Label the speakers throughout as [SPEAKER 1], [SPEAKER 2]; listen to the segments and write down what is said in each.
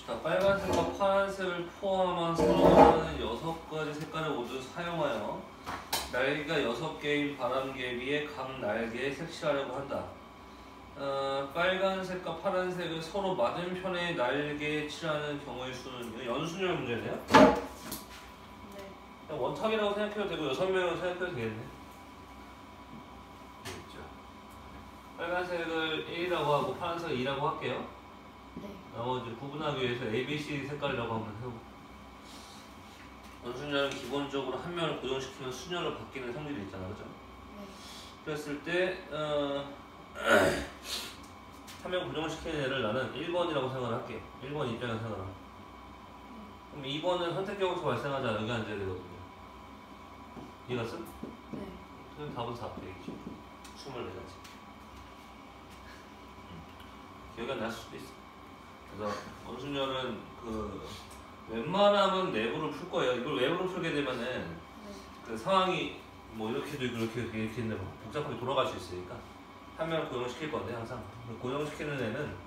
[SPEAKER 1] 자, 빨간색과 파란색을 포함한 서로는 6가지 색깔을 모두 사용하여 날개가 6개인 바람개비의 각 날개에 색칠하려고 한다. 빨간색과 파란색을 서로 맞은편의 날개에 칠하는 경우의 수는 이거 연순열 문제네요? 네. 그냥 원탁이라고 생각해도 되고 6명이라고 생각해도 되겠네. 빨간색을 1이라고 하고 파란색을 2라고 할게요.
[SPEAKER 2] 네.
[SPEAKER 1] 나머지 구분하기 위해서 A, B, C 색깔이라고 한번 해보고. 연순열은 기본적으로 한 면을 고정시키면 순열로 바뀌는 성질이 있잖아, 그죠?
[SPEAKER 2] 네.
[SPEAKER 1] 그랬을 때 한 명 고정시키는 애를 나는 1번이라고 생각을 할게. 1번 입장에서 생각을 할게. 그럼 2번은 선택경우에서 발생하지 않아 여기 앉아야 되거든요. 이해갔어?
[SPEAKER 2] 네.
[SPEAKER 1] 그럼 답은 4 되겠지. 24가지. 기억이 안 날 수도 있어. 그래서 원순열은 웬만하면 내부를 풀 거예요. 이걸 외부로 풀게 되면은
[SPEAKER 2] 네.
[SPEAKER 1] 그 상황이 뭐 이렇게도 있고 이렇게 있는데 복잡하게 돌아갈 수 있으니까 한 명을 고정시킬 건데 항상 고정시키는 애는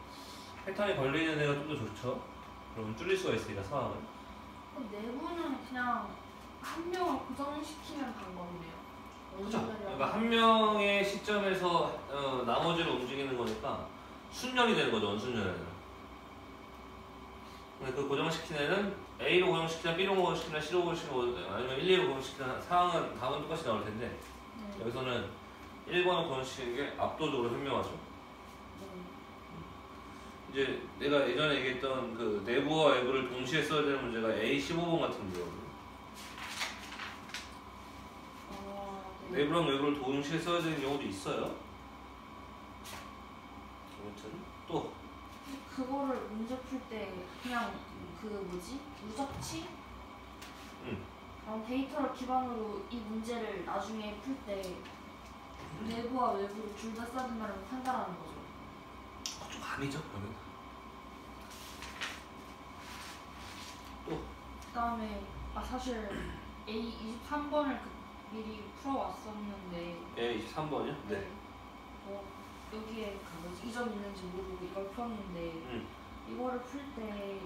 [SPEAKER 1] 패턴이 걸리는 애가 좀 더 좋죠. 그러면 줄일 수가 있으니까 상황을.
[SPEAKER 2] 내부는 그냥 한 명을 고정시키는 방법이네요.
[SPEAKER 1] 그렇죠. 그러니까 한 명의 시점에서 나머지를 움직이는 거니까 순열이 되는 거죠. 원순열에는. 그 고정시키는 애는 A로 고정시키나 B로 고정시키나 C로 고정시키나 아니면 1, 2로 고정시키나 상황은 답은 똑같이 나올 텐데
[SPEAKER 2] 네.
[SPEAKER 1] 여기서는 1번을 고정시키는 게 압도적으로 현명하죠.
[SPEAKER 2] 네.
[SPEAKER 1] 이제 내가 예전에 얘기했던 그 내부와 외부를 동시에 써야 되는 문제가 A15번 같은 문제거든요.
[SPEAKER 2] 네.
[SPEAKER 1] 내부랑 외부를 동시에 써야 되는 경우도 있어요. 아무튼 또
[SPEAKER 2] 그거를 문제 풀 때 그냥 누적치? 그런 데이터를 기반으로 이 문제를 나중에 풀 때 내부와 외부를 둘 다 써야 된다는 판단하는 거죠.
[SPEAKER 1] 좀 아니죠, 그러면. 또
[SPEAKER 2] 그다음에 사실 A23번을 미리 풀어왔었는데
[SPEAKER 1] A23번이요? 네.
[SPEAKER 2] 여기에 이 점 있는지 모르고 이걸 풀었는데 이거를 풀 때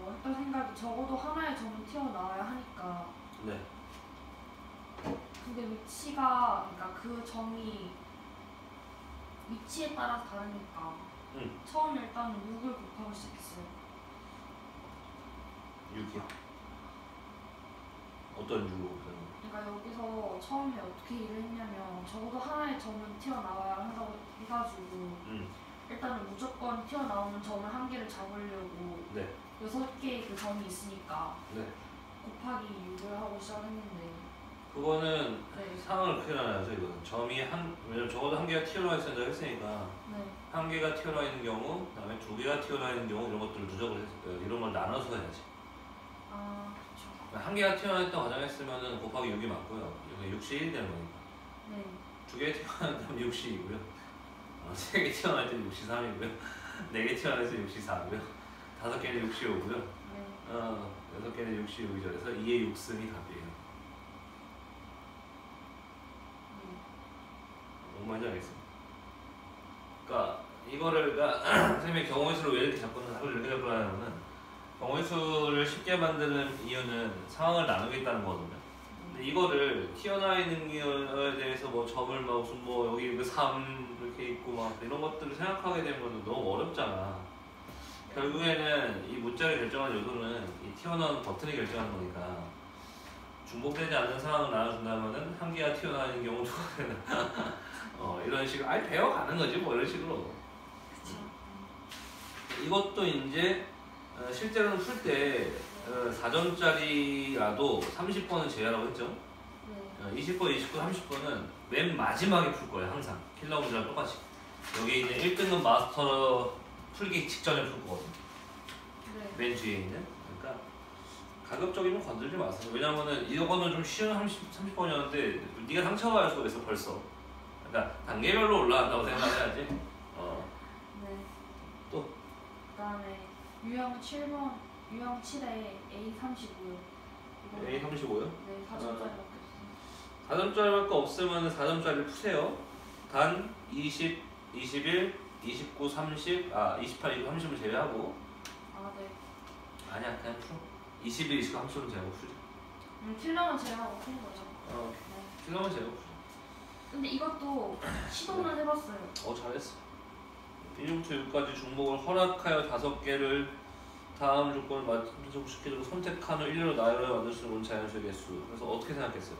[SPEAKER 2] 했던 생각이 적어도 하나의 점은 튀어나와야 하니까
[SPEAKER 1] 네.
[SPEAKER 2] 근데 위치가 그러니까 그 점이 위치에 따라서 다르니까 처음에 일단 6을 곱하고 시작했어요.
[SPEAKER 1] 6이요? 어떤 6으로 곱하는 거예요?
[SPEAKER 2] 그러니까 여기서 처음에 어떻게 일을 했냐면 적어도 하나의 점은 튀어나와야 한다고 해가지고 일단은 무조건 튀어나오는 점을 한 개를 잡으려고
[SPEAKER 1] 네.
[SPEAKER 2] 6개의 그 점이 있으니까
[SPEAKER 1] 네.
[SPEAKER 2] 곱하기 6을 하고 시작했는데
[SPEAKER 1] 그거는
[SPEAKER 2] 네.
[SPEAKER 1] 상황을 크게 나눠야죠. 이거는 점이 왜냐면 적어도 한 개가 튀어나와 있어야 된다고 했으니까
[SPEAKER 2] 네.
[SPEAKER 1] 한 개가 튀어나와 있는 경우, 그다음에 두 개가 튀어나와 있는 경우 이런 것들을 누적을 이런 걸 나눠서 해야지.
[SPEAKER 2] 그렇죠.
[SPEAKER 1] 한 개가 튀어나와 있다고 가정했으면은 곱하기 6이 맞고요. 여기 6이 1이 되는 거니까.
[SPEAKER 2] 네.
[SPEAKER 1] 두 개 튀어나왔다면 6이고요. 세 개 튀어나올 때는 6이 3이고요. 네 개 튀어나올 때는 6이 4고요. 다섯 개는 6이 5고요.
[SPEAKER 2] 네.
[SPEAKER 1] 여섯 개는 6이 6이죠. 그래서 2의 6승이 답이에요. 뭔 말인지 알겠습니다. 그러니까 이거를 선생님이 경우의 수를 왜 이렇게 잡거나 답을 이렇게 잡거나 하냐면은 경우의 수를 쉽게 만드는 이유는 상황을 나누겠다는 거거든요. 근데 이거를 튀어나와 있는 거에 대해서 뭐 점을 막 무슨 뭐 여기 그 3 이렇게 있고 막 이런 것들을 생각하게 되면 너무 어렵잖아. 결국에는 이 문자를 결정하는 요소는 이 튀어나온 버튼이 결정하는 거니까 중복되지 않는 상황을 나눠준다면은 한 개가 튀어나오는 경우도 이런 식으로 아예 배워가는 거지 뭐 이런 식으로. 이것도 이제 실제로는 풀 때 4점짜리라도 30번은 제외하라고 했죠. 20번, 29, 30번은 맨 마지막에 풀 거예요. 항상 킬러 문제랑 똑같이. 여기 이제 1등급 마스터 풀기 직전에 풀 거거든요.
[SPEAKER 2] 네.
[SPEAKER 1] 맨 뒤에 있는. 그러니까 가급적이면 건들지 마세요. 왜냐면은 이거는 좀 쉬운 30번이었는데 네가 상처가 있어 벌써. 그러니까 단계별로 올라간다고 생각해야지.
[SPEAKER 2] 네.
[SPEAKER 1] 또
[SPEAKER 2] 그다음에 유형 7번, 유형 7에 A35요.
[SPEAKER 1] A35요?
[SPEAKER 2] 네, 4점짜리밖에 없어요.
[SPEAKER 1] 4점짜리밖에 없으면 4점짜리를 푸세요. 단 20, 21, 29, 30, 28, 29, 30을 제외하고
[SPEAKER 2] 네.
[SPEAKER 1] 아니야 그냥 풀어. 21, 29 함수는 제곱 풀지.
[SPEAKER 2] 킬러는 제외하고 푸는 거죠. 네.
[SPEAKER 1] 킬러면 제곱 풀지.
[SPEAKER 2] 근데 이것도 시도는 해봤어요.
[SPEAKER 1] 잘했어. 1부터 6까지 중복을 허락하여 5개를 다음 조건을 만족시키도록 선택한 후 1로 나열을 만들 수 있는 자연수의 개수. 그래서 어떻게 생각했어요?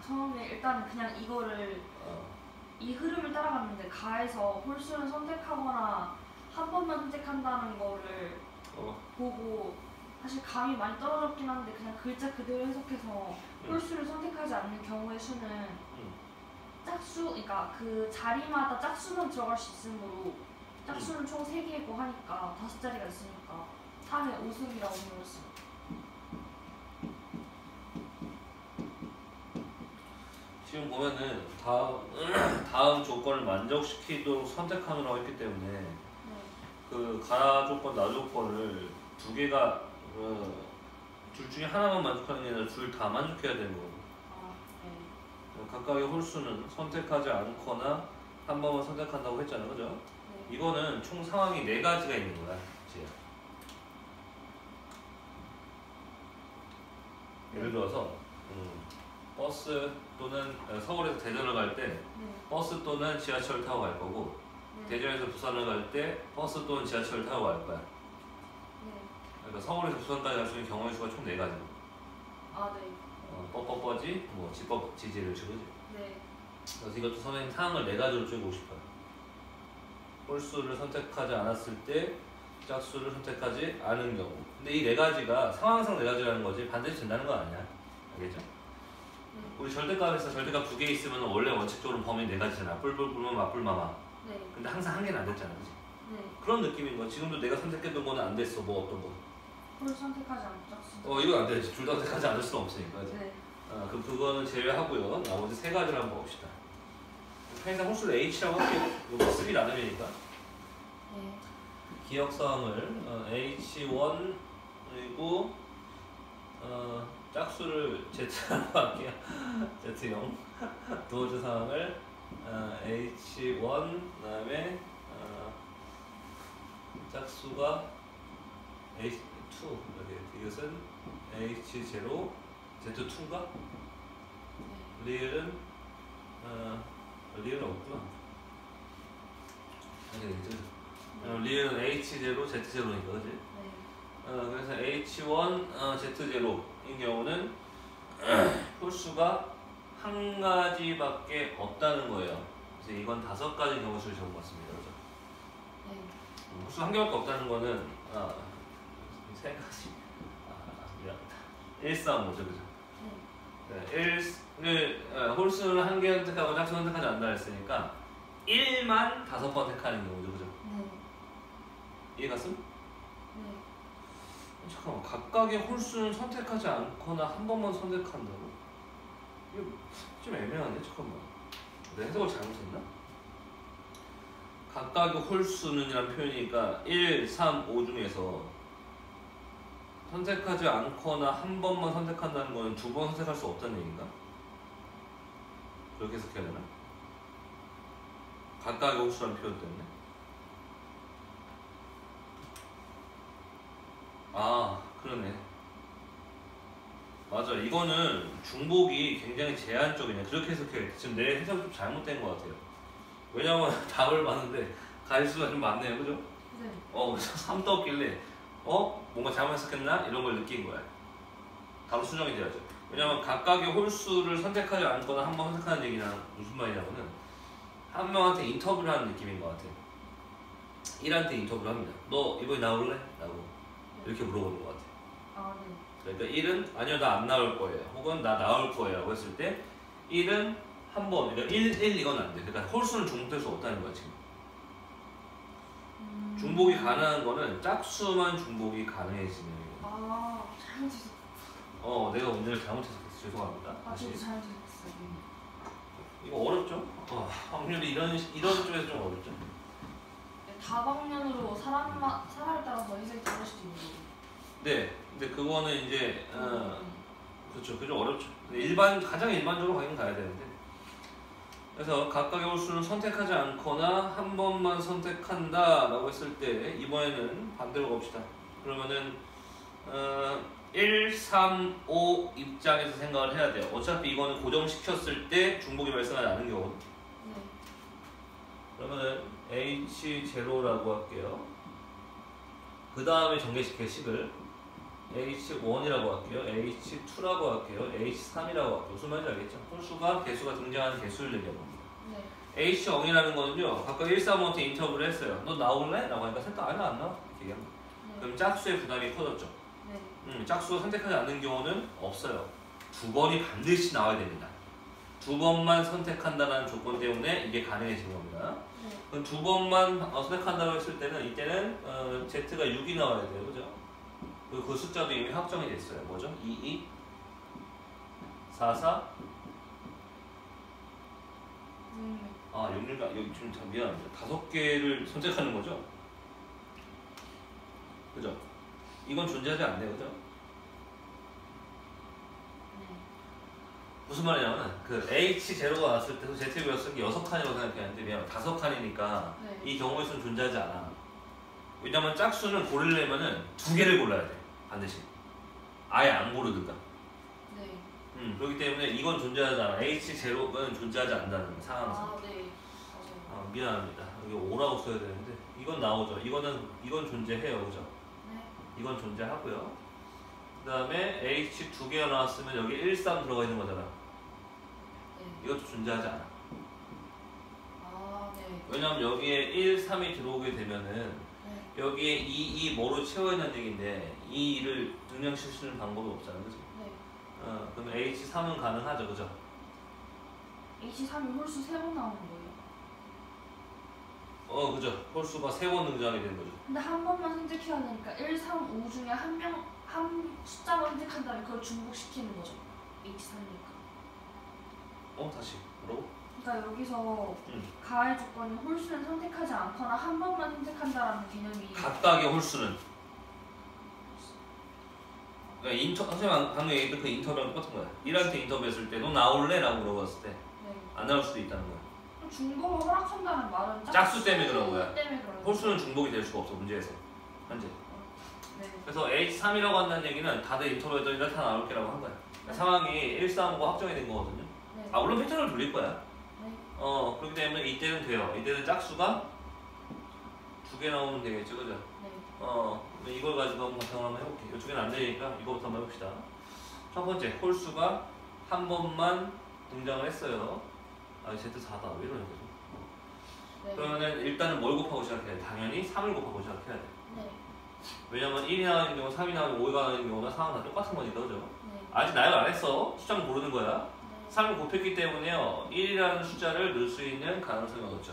[SPEAKER 2] 처음에 일단 그냥 이거를 이 흐름을 따라갔는데 가에서 홀수를 선택하거나 한 번만 선택한다는 거를 보고 사실 감이 많이 떨어졌긴 한데 그냥 글자 그대로 해석해서 홀수를 선택하지 않는 경우의 수는 짝수, 그러니까 그 자리마다 짝수만 들어갈 수 있으므로 짝수는 총 3개이고 하니까 5자리가 있으니까 3의 5승이라고 해봤어요.
[SPEAKER 1] 지금 보면은 다음 조건을 만족시키도록 선택하느라고 했기 때문에 그 가 조건, 나 조건을 2개가 둘 중에 하나만 만족하는 게 아니라 둘 다 만족해야 되는 거고. 각각의 홀수는 선택하지 않거나 한 번만 선택한다고 했잖아, 그죠?
[SPEAKER 2] 네.
[SPEAKER 1] 이거는 총 상황이 4가지가 있는 거야, 지혜야. 예를 들어서 버스 또는 서울에서 대전을 갈 때 버스 또는 지하철을 타고 갈 거고 대전에서 부산을 갈 때 버스 또는 지하철을 타고 갈 거야. 그러니까 서울에서 부산까지 갈 수 있는 경우의 수가 총 4가지.
[SPEAKER 2] 네.
[SPEAKER 1] 뻐뻐뻐지, 뭐 지법, 지지를 주고지.
[SPEAKER 2] 네.
[SPEAKER 1] 그래서 이것도 선생님 상황을 4가지로 쪼개고 싶어요. 홀수를 선택하지 않았을 때 짝수를 선택하지 않은 경우. 근데 이 4가지가 상황상 4가지라는 거지 반드시 된다는 거 아니야. 알겠죠? 우리 절대값에서 절대값 2개 있으면 원래 원칙적으로 범위 4가지잖아. 뿔뿔뿔만 맞뿔마마.
[SPEAKER 2] 네.
[SPEAKER 1] 근데 항상 한 개는 안 됐잖아, 그치?
[SPEAKER 2] 네.
[SPEAKER 1] 그런 느낌인 거야. 지금도 내가 선택했던 거는 안 됐어. 뭐 어떤 거?
[SPEAKER 2] 홀 선택하지 않고 짝수.
[SPEAKER 1] 이건 안 되지. 둘 다 선택하지 않을 수는 없으니까. 그치?
[SPEAKER 2] 네.
[SPEAKER 1] 그럼 그거는 제외하고요. 나머지 3가지를 한번 봅시다. 편의상 홀수를 H라고 할게요. 이거 쓰기 나름이니까.
[SPEAKER 2] 네.
[SPEAKER 1] 기억사항을 H1 그리고 짝수를 Z라고 할게요. Z0 도어즈 사항을 H1 그다음에 짝수가 H2 이렇게 이것은 H0 Z2인가? 리을은 리을은 없구나. 리을은 H0 Z0니까 그지? 그래서 H1 Z0인 경우는 홀수가 한 가지밖에 없다는 거예요. 그래서 이건 5가지 경우수를 적어봤습니다. 그죠? 홀수 한 개밖에 없다는 거는 3가지. 미안하다. 1, 3, 5죠, 그죠? 홀수를 한 개 선택하고 짝수 선택하지 않는다 했으니까 1만 5번 택하는 경우죠, 그죠? 이해갔음? 잠깐만, 각각의 홀수는 선택하지 않거나 한 번만 선택한다고? 이거 좀 애매하네. 잠깐만, 내가 해석을 잘못했나? 각각의 홀수는 이란 표현이니까 1, 3, 5 중에서 선택하지 않거나 한 번만 선택한다는 거는 2번 선택할 수 없다는 얘기인가? 그렇게 해석해야 되나? 각각의 홀수라는 표현 때문에. 그러네. 맞아. 이거는 중복이 굉장히 제한적이네. 그렇게 해석해야 돼. 지금 내 해석이 좀 잘못된 것 같아요. 왜냐면 답을 봤는데 가지수가 좀 많네요. 그죠?
[SPEAKER 2] 네.
[SPEAKER 1] 그래서 3 떴길래 뭔가 잘못 해석했나? 이런 걸 느낀 거야. 바로 수정이 돼야죠. 왜냐면 각각의 홀수를 선택하지 않거나 한 번 선택하는 얘기는 무슨 말이냐면은 한 명한테 인터뷰를 하는 느낌인 것 같아요. 1한테 인터뷰를 합니다. 너 이번에 나올래? 라고 이렇게 물어보는 것 같아요.
[SPEAKER 2] 네.
[SPEAKER 1] 그러니까 1은 아니요 나 안 나올 거예요. 혹은 나 나올 거예요 라고 했을 때 1은 한 번, 그러니까 1 이건 안 돼. 그러니까 홀수는 중복될 수 없다는 거야 지금. 중복이 가능한 거는 짝수만 중복이 가능해지는 거예요.
[SPEAKER 2] 잘못했어.
[SPEAKER 1] 내가 문제를 잘못해서 죄송합니다. 다시.
[SPEAKER 2] 저도 잘못했어요.
[SPEAKER 1] 이거 어렵죠? 확률이 이런 쪽에서 좀 어렵죠?
[SPEAKER 2] 다방면으로 사람에 따라서 해석이 다를 수도 있는 거고.
[SPEAKER 1] 네, 근데 그거는 이제 그렇죠, 그게 좀 어렵죠. 근데 가장 일반적으로 가긴 가야 되는데. 그래서 각각의 홀수는 선택하지 않거나 한 번만 선택한다라고 했을 때 이번에는 반대로 봅시다. 그러면은 1, 3, 5 입장에서 생각을 해야 돼요. 어차피 이거는 고정시켰을 때 중복이 발생하지 않는 경우.
[SPEAKER 2] 네.
[SPEAKER 1] 그러면은 H0라고 할게요. 그 다음에 전개시킬 식을 H1이라고 할게요. H2라고 할게요. H3이라고 할게요. 무슨 말인지 알겠죠? 홀수가 개수가 등장하는 개수를 얘기합니다.
[SPEAKER 2] 네.
[SPEAKER 1] H0이라는 거는요. 각각 1, 3한테 인터뷰를 했어요. 너 나올래? 라고 하니까 생각 안 나와? 이렇게 얘기합니다.
[SPEAKER 2] 네.
[SPEAKER 1] 그럼 짝수의 부담이 커졌죠.
[SPEAKER 2] 네.
[SPEAKER 1] 짝수가 선택하지 않는 경우는 없어요. 두 번이 반드시 나와야 됩니다. 두 번만 선택한다는 조건 때문에 이게 가능해진 겁니다.
[SPEAKER 2] 네.
[SPEAKER 1] 그럼 두 번만 선택한다고 했을 때는 이때는 Z가 6이 나와야 돼요. 그죠? 그리고 그 숫자도 이미 확정이 됐어요. 뭐죠? 22, 44, 66가 여기 좀 미안합니다. 5개를 선택하는 거죠? 그죠? 이건 존재하지 않네요. 그죠?
[SPEAKER 2] 네.
[SPEAKER 1] 무슨 말이냐면 그 H0가 나왔을 때 Z가 쓴 게 6칸이라고 생각했는데 미안 5칸이니까
[SPEAKER 2] 네.
[SPEAKER 1] 이 경우의 수는 존재하지 않아. 왜냐면 짝수는 고르려면은 2개를 골라야 돼. 반드시. 아예 안 고르든가.
[SPEAKER 2] 네.
[SPEAKER 1] 그렇기 때문에 이건 존재하지 않아. H0는 존재하지 않는다는 상황에서.
[SPEAKER 2] 네. 맞아요.
[SPEAKER 1] 미안합니다. 여기 5라고 써야 되는데 이건 나오죠. 이건 존재해요. 그죠?
[SPEAKER 2] 네.
[SPEAKER 1] 이건 존재하고요. 그 다음에 H 2개가 나왔으면 여기 1, 3 들어가 있는 거잖아.
[SPEAKER 2] 네.
[SPEAKER 1] 이것도 존재하지 않아.
[SPEAKER 2] 네.
[SPEAKER 1] 왜냐면 여기에 1, 3이 들어오게 되면은
[SPEAKER 2] 네.
[SPEAKER 1] 여기에 2, 뭐로 채워있는 얘기인데 2를 능량실 쓰는 방법이 없잖아요. 그죠?
[SPEAKER 2] 네.
[SPEAKER 1] 그러면 H3은 가능하죠. 그죠?
[SPEAKER 2] H3이 홀수 3번 나오는 거예요.
[SPEAKER 1] 그죠. 홀수가 3번 등장하게 되는 거죠.
[SPEAKER 2] 근데 한 번만 선택해야 되니까 1, 3, 5 중에 한 숫자만 선택한다면 그걸 중복시키는 거죠. H3이니까.
[SPEAKER 1] 다시 뭐라고?
[SPEAKER 2] 그러니까 여기서 가해 조건이 홀수는 선택하지 않거나 한 번만 선택한다라는 개념이
[SPEAKER 1] 각각의 홀수는 그러니까 선생님 방금 얘기했던 그 인터뷰랑 똑같은 거야. 1한테 인터뷰했을 때 너 나올래? 라고 물어봤을 때 안 나올 수도 있다는 거야.
[SPEAKER 2] 중복을 허락한다는 말은
[SPEAKER 1] 짝수 때문에 그런 거야.
[SPEAKER 2] 때문에 그런 거야.
[SPEAKER 1] 홀수는 중복이 될 수가 없어. 문제에서 현재.
[SPEAKER 2] 네.
[SPEAKER 1] 그래서 H3이라고 한다는 얘기는 다들 인터뷰에도 이렇게 나올 거라고 한 거야. 그러니까 상황이 1, 3, 5가 확정이 된 거거든요.
[SPEAKER 2] 네.
[SPEAKER 1] 물론 패턴을 돌릴 거야.
[SPEAKER 2] 네.
[SPEAKER 1] 그렇기 때문에 이때는 돼요. 이때는 짝수가 2개 나오면 되겠죠. 그죠?
[SPEAKER 2] 네.
[SPEAKER 1] 이걸 가지고 한번 바탕을 한번 해볼게요. 이쪽에는 안 되니까 이거부터 한번 해봅시다. 첫 번째, 홀수가 한 번만 등장을 했어요. Z4다. 왜 이러는 거죠?
[SPEAKER 2] 네.
[SPEAKER 1] 그러면은 일단은 뭘 곱하고 시작해야 돼? 당연히 3을 곱하고 시작해야 돼.
[SPEAKER 2] 네.
[SPEAKER 1] 왜냐면 1이 나오는 경우, 3이 나오고 5가 나오는 경우나 상황은 다 똑같은 거니까, 그죠?
[SPEAKER 2] 네.
[SPEAKER 1] 아직 나열 안 했어. 숫자만 고르는 거야.
[SPEAKER 2] 네.
[SPEAKER 1] 3을 곱했기 때문에요. 1이라는 숫자를 넣을 수 있는 가능성이 없죠.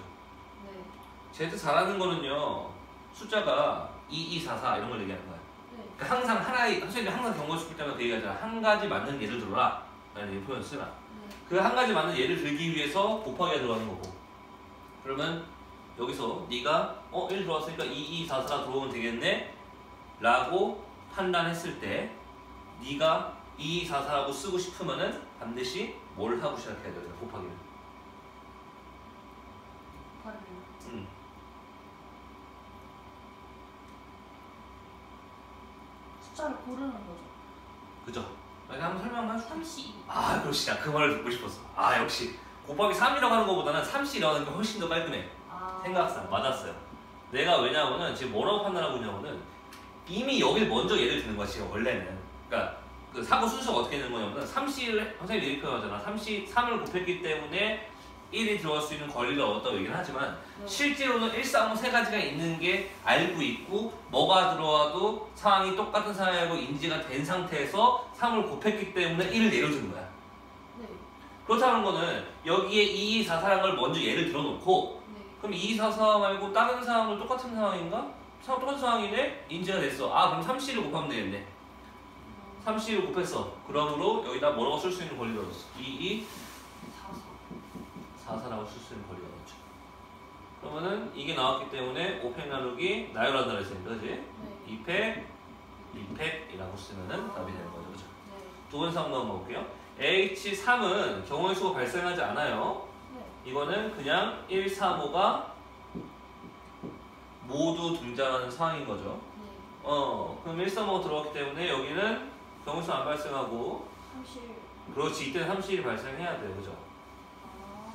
[SPEAKER 2] 네.
[SPEAKER 1] Z4라는 거는요. 숫자가 2, 2, 4, 4 이런 걸 얘기하는 거야.
[SPEAKER 2] 네.
[SPEAKER 1] 그러니까 항상 선생님이 항상 경고를 쓸 때마다 그 얘기하잖아. 한 가지 맞는 예를 들어라. 라는 이 표현을 쓰나.
[SPEAKER 2] 네.
[SPEAKER 1] 그 한 가지 맞는 예를 들기 위해서 곱하기가 들어가는 거고. 그러면 여기서 네가 1 들어왔으니까 2, 2, 4, 4 들어오면 되겠네? 라고 판단했을 때 네가 2, 2, 4, 4라고 쓰고 싶으면은 반드시 뭘 하고 시작해야 돼? 곱하기를.
[SPEAKER 2] 곱하기를. 숫자를 고르는 거죠.
[SPEAKER 1] 그죠? 내가 한번 설명만 해줄게.
[SPEAKER 2] 32.
[SPEAKER 1] 그렇지. 그 말을 듣고 싶었어. 역시. 곱하기 3이라고 하는 것보다는 3씩 나오는 게 훨씬 더 깔끔해. 생각상 맞았어요. 내가 왜냐하면은 지금 뭐라고 판단하고 있냐면은 이미 여길 먼저 예를 드는 거야. 지금 원래는. 그러니까 그 사고 순서가 어떻게 되는 거냐면 3C를 선생님이 이렇게 표현하잖아. 3을 곱했기 때문에 1이 들어갈 수 있는 권리를 얻었다고 얘기는 하지만 실제로는 1, 3, 5 세 가지가 있는 게 알고 있고 뭐가 들어와도 상황이 똑같은 상황이고 인지가 된 상태에서 3을 곱했기 때문에 1을 내려주는 거야.
[SPEAKER 2] 네.
[SPEAKER 1] 그렇다는 거는 여기에 2, 2, 4, 4라는 걸 먼저 예를 들어놓고
[SPEAKER 2] 네.
[SPEAKER 1] 그럼 2, 4, 4 말고 다른 상황도 똑같은 상황인가? 똑같은 상황이네? 인지가 됐어. 그럼 3C를 곱하면 되겠네. 3C를 곱했어. 그러므로 여기다 뭐라고 쓸 수 있는 권리를 얻었어. 2, 2, 4, 4라고 쓸 수 있는 권리가 얻었죠. 그러면은 이게 나왔기 때문에 5팩 나누기 나열한다 그랬으니까 그지?
[SPEAKER 2] 네.
[SPEAKER 1] 2팩, 2팩이라고 쓰면은 답이 되는 거죠. 그죠?
[SPEAKER 2] 네.
[SPEAKER 1] 두 번째 한번 볼게요. H3은 경우의 수가 발생하지 않아요.
[SPEAKER 2] 네.
[SPEAKER 1] 이거는 그냥 1, 3, 5가 모두 등장하는 상황인 거죠.
[SPEAKER 2] 네.
[SPEAKER 1] 그럼 135 들어갔기 때문에 여기는 경우수 안 발생하고
[SPEAKER 2] 30.
[SPEAKER 1] 그렇지 이때는 30일이 발생해야 돼요. 그죠?
[SPEAKER 2] 아,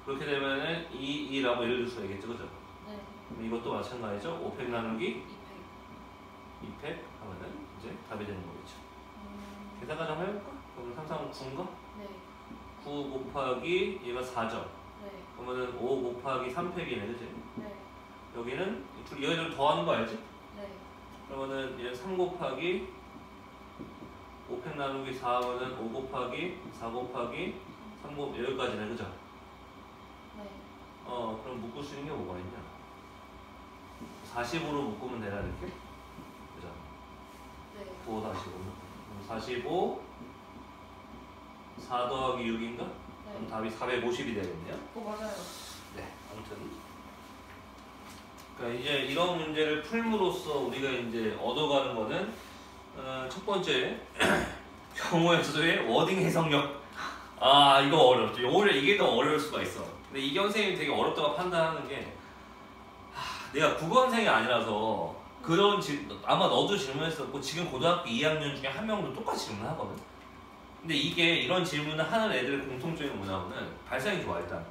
[SPEAKER 1] 그렇게 되면은 2라고 예를 들 수가 있겠죠. 그죠?
[SPEAKER 2] 네.
[SPEAKER 1] 그럼 이것도 마찬가지죠. 5팩 나누기
[SPEAKER 2] 200.
[SPEAKER 1] 2팩 하면은 이제 답이 되는 거겠죠.
[SPEAKER 2] 음,
[SPEAKER 1] 계산 가정 해볼까? 그러면 3, 3, 9인가?
[SPEAKER 2] 네.
[SPEAKER 1] 9 곱하기 얘가 4죠.
[SPEAKER 2] 네.
[SPEAKER 1] 그러면은 5 곱하기 3팩이네. 그지?
[SPEAKER 2] 네.
[SPEAKER 1] 여기는 얘를 더하는 거 알지?
[SPEAKER 2] 네.
[SPEAKER 1] 그러면은 얘는 3 곱하기 5팩 나누기 4 하면은 5 곱하기 4 곱하기 3 곱 여기까지네. 그죠?
[SPEAKER 2] 네.
[SPEAKER 1] 그럼 묶을 수 있는 게 뭐가 있냐? 40으로 묶으면 되나 이렇게? 그죠?
[SPEAKER 2] 네.
[SPEAKER 1] 9, 45. 45 4 더하기 6인가? 그럼
[SPEAKER 2] 네.
[SPEAKER 1] 답이 450이 되겠네요.
[SPEAKER 2] 맞아요.
[SPEAKER 1] 네, 아무튼 그러니까 이제 이런 문제를 풀므로써 우리가 이제 얻어가는 거는 첫 번째 경우의 수의 워딩 해석력. 아 이거 어렵죠. 오히려 이게 더 어려울 수가 있어. 근데 이경 선생님이 되게 어렵다고 판단하는 게 내가 국어선생이 아니라서 그런 아마 너도 질문했었고 지금 고등학교 2학년 중에 한 명도 똑같이 질문하거든. 근데 이게 이런 질문을 하는 애들의 공통점이 뭐냐면은 발상이 좋아 일단.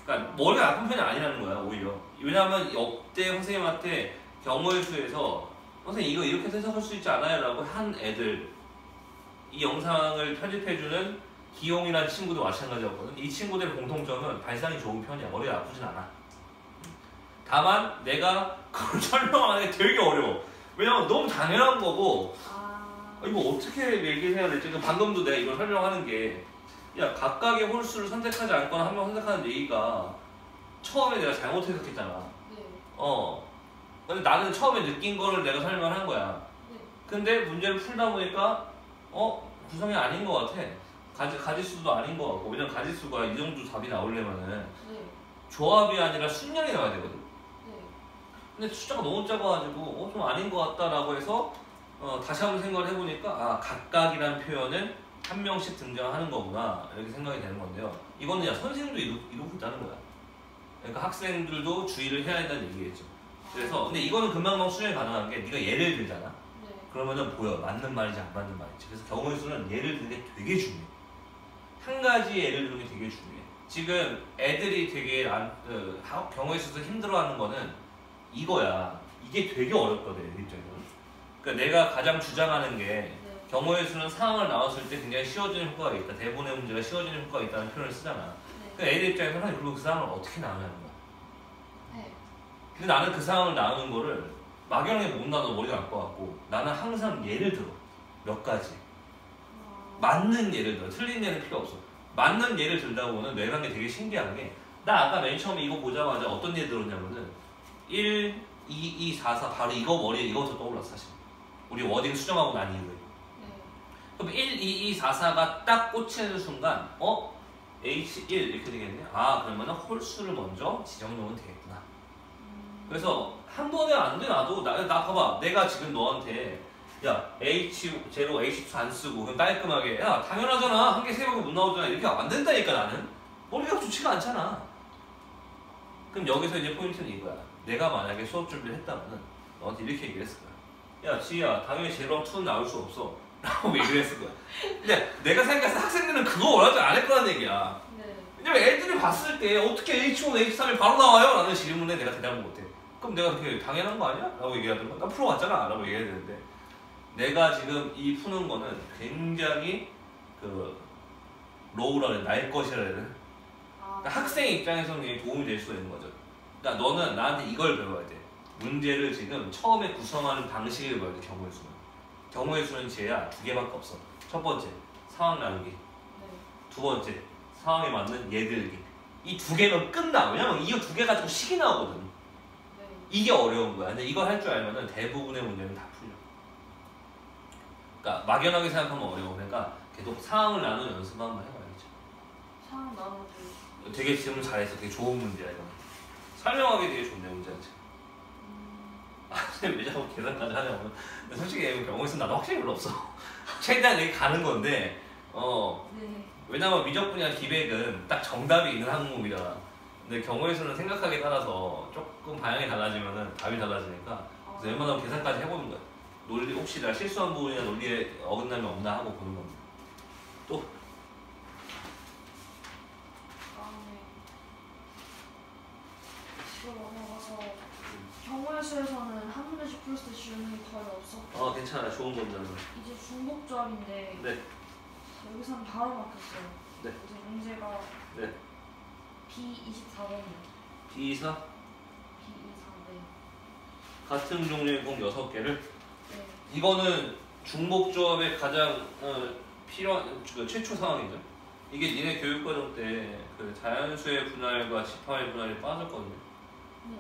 [SPEAKER 1] 그러니까 머리가 나쁜 편이 아니라는 거야 오히려. 왜냐하면 역대 선생님한테 경우의 수에서 선생님 이거 이렇게 해석할 수 있지 않아요? 라고 한 애들 이 영상을 편집해주는 기용이라는 친구도 마찬가지였거든. 이 친구들의 공통점은 발상이 좋은 편이야. 머리가 나쁘진 않아. 다만 내가 그걸 설명하는 게 되게 어려워. 왜냐면 너무 당연한 거고 이거 어떻게 얘기를 해야 될지. 방금도 내가 이걸 설명하는 게 야 각각의 홀수를 선택하지 않거나 한 명 선택하는 얘기가 처음에 내가 잘못 해석했잖아.
[SPEAKER 2] 네.
[SPEAKER 1] 근데 나는 처음에 느낀 거를 내가 설명을 한 거야.
[SPEAKER 2] 네.
[SPEAKER 1] 근데 문제를 풀다 보니까 구성이 아닌 것 같아. 가지수도 아닌 것 같고. 왜냐면 가지수가 이 정도 답이 나오려면은
[SPEAKER 2] 네.
[SPEAKER 1] 조합이 아니라 순열이 나와야 되거든.
[SPEAKER 2] 네.
[SPEAKER 1] 근데 숫자가 너무 작아가지고 좀 아닌 것 같다라고 해서 다시 한번 생각을 해보니까 각각이라는 표현은 한 명씩 등장하는 거구나 이렇게 생각이 되는 건데요. 이거는 야 선생님도 이러고 있다는 거야. 그러니까 학생들도 주의를 해야 된다는 얘기겠죠. 그래서 근데 이거는 금방금방 수정이 가능한 게 네가 예를 들잖아.
[SPEAKER 2] 네.
[SPEAKER 1] 그러면은 보여. 맞는 말인지 안 맞는 말인지. 그래서 경우의 수는 예를 드는 게 되게 중요해. 한 가지 예를 드는 게 되게 중요해. 지금 애들이 되게 경우의 수에서 힘들어하는 거는 이거야. 이게 되게 어렵거든 애들 입장에서는. 그러니까 내가 가장 주장하는 게
[SPEAKER 2] 네.
[SPEAKER 1] 경우의 수는 상황을 나눴을 때 굉장히 쉬워지는 효과가 있다. 대본의 문제가 쉬워지는 효과가 있다는 표현을 쓰잖아.
[SPEAKER 2] 네.
[SPEAKER 1] 그러니까 애들 입장에서는 그리고 그 상황을 어떻게 나누냐는 거야.
[SPEAKER 2] 네.
[SPEAKER 1] 근데 나는 그 상황을 나누는 거를 막연하게 못 나눠 머리가 나쁠 것 같고 나는 항상 예를 들어. 몇 가지. 맞는 예를 들어. 틀린 예는 필요 없어. 맞는 예를 들다 보면 뇌라는 게 되게 신기한 게 나 아까 맨 처음에 이거 보자마자 어떤 예 들었냐면은 1, 2, 2, 4, 4 바로 이거 머리에 이거부터 떠올랐어 사실. 우리 워딩 수정하고 난 이후에.
[SPEAKER 2] 네.
[SPEAKER 1] 그럼 1, 2, 2, 4, 4가 딱 꽂히는 순간 H1 이렇게 되겠네. 그러면 홀수를 먼저 지정놓으면 되겠구나. 그래서 한 번에 안 돼 나도 나 봐봐. 내가 지금 너한테 야 H0, H2 안 쓰고 그럼 깔끔하게 야 당연하잖아. 한 개 세 개밖에 못 나오잖아. 이렇게 안 된다니까 나는. 머리가 좋지가 않잖아. 그럼 여기서 이제 포인트는 이거야. 내가 만약에 수업 준비를 했다면 너한테 이렇게 얘기를 했을 거야. 야 지희야 당연히 제로랑 2는 나올 수 없어. 라고 얘기를 했을 거야. 근데 내가 생각해서 학생들은 그거 원하지 않을 거라는 얘기야.
[SPEAKER 2] 네.
[SPEAKER 1] 왜냐면 애들이 봤을 때 어떻게 H1, H3이 바로 나와요? 라는 질문에 내가 대답을 못해. 그럼 내가 그렇게 당연한 거 아니야? 라고 얘기하더라고. 나 풀어왔잖아. 라고 얘기해야 되는데 내가 지금 이 푸는 거는 굉장히 로우라 그래. 나의 것이라 해야 되나? 그러니까 학생 입장에서는 굉장히 도움이 될 수가 있는 거죠. 그러니까 너는 나한테 이걸 배워야 돼. 문제를 지금 처음에 구성하는 방식을 배워야 돼. 경우의 수는. 경우의 수는 지혜야 2개밖에 없어. 첫 번째, 상황 나누기.
[SPEAKER 2] 네.
[SPEAKER 1] 두 번째, 상황에 맞는 예 들기. 이 2개면 끝나. 왜냐면 이 2개 가지고 식이 나오거든.
[SPEAKER 2] 네.
[SPEAKER 1] 이게 어려운 거야. 근데 이걸 할 줄 알면은 대부분의 문제는 다 풀려. 그러니까 막연하게 생각하면 어려워. 그러니까 계속 상황을 나누는 연습을 한번 해봐야죠.
[SPEAKER 2] 상황 나누기.
[SPEAKER 1] 되게 질문 잘했어. 되게 좋은 문제야 이거. 설명하기 되게 좋네 문제한테. 선생님 왜 자꾸 계산까지 하냐고. 근데 솔직히 경우에서 나도 확실히 별로 없어. 최대한 여기 가는 건데
[SPEAKER 2] 네.
[SPEAKER 1] 왜냐면 미적분이나 기백은 딱 정답이 있는 항목이잖아. 근데 경우의 수는 생각하기에 따라서 조금 방향이 달라지면은 답이 달라지니까 그래서 웬만하면 계산까지 해보는 거야. 논리 혹시 내가 실수한 부분이나 논리에 어긋남이 없나 하고 보는 겁니다. 또
[SPEAKER 2] 다음에 이거 넘어가서 경우의 수에서는 한 문제씩 풀 때 질문이 거의 없었고
[SPEAKER 1] 괜찮아. 좋은 겁니다.
[SPEAKER 2] 이제 중복조합인데
[SPEAKER 1] 네.
[SPEAKER 2] 여기서는 바로 막혔어요.
[SPEAKER 1] 네.
[SPEAKER 2] 이제 문제가
[SPEAKER 1] 네.
[SPEAKER 2] B24번이요.
[SPEAKER 1] B24
[SPEAKER 2] B24, 네.
[SPEAKER 1] 같은 종류의 공 6개를
[SPEAKER 2] 네.
[SPEAKER 1] 이거는 중복조합의 가장 필요한 최초 상황이죠. 이게 니네 교육과정 때 그 자연수의 분할과 집합의 분할이 빠졌거든요.
[SPEAKER 2] 네.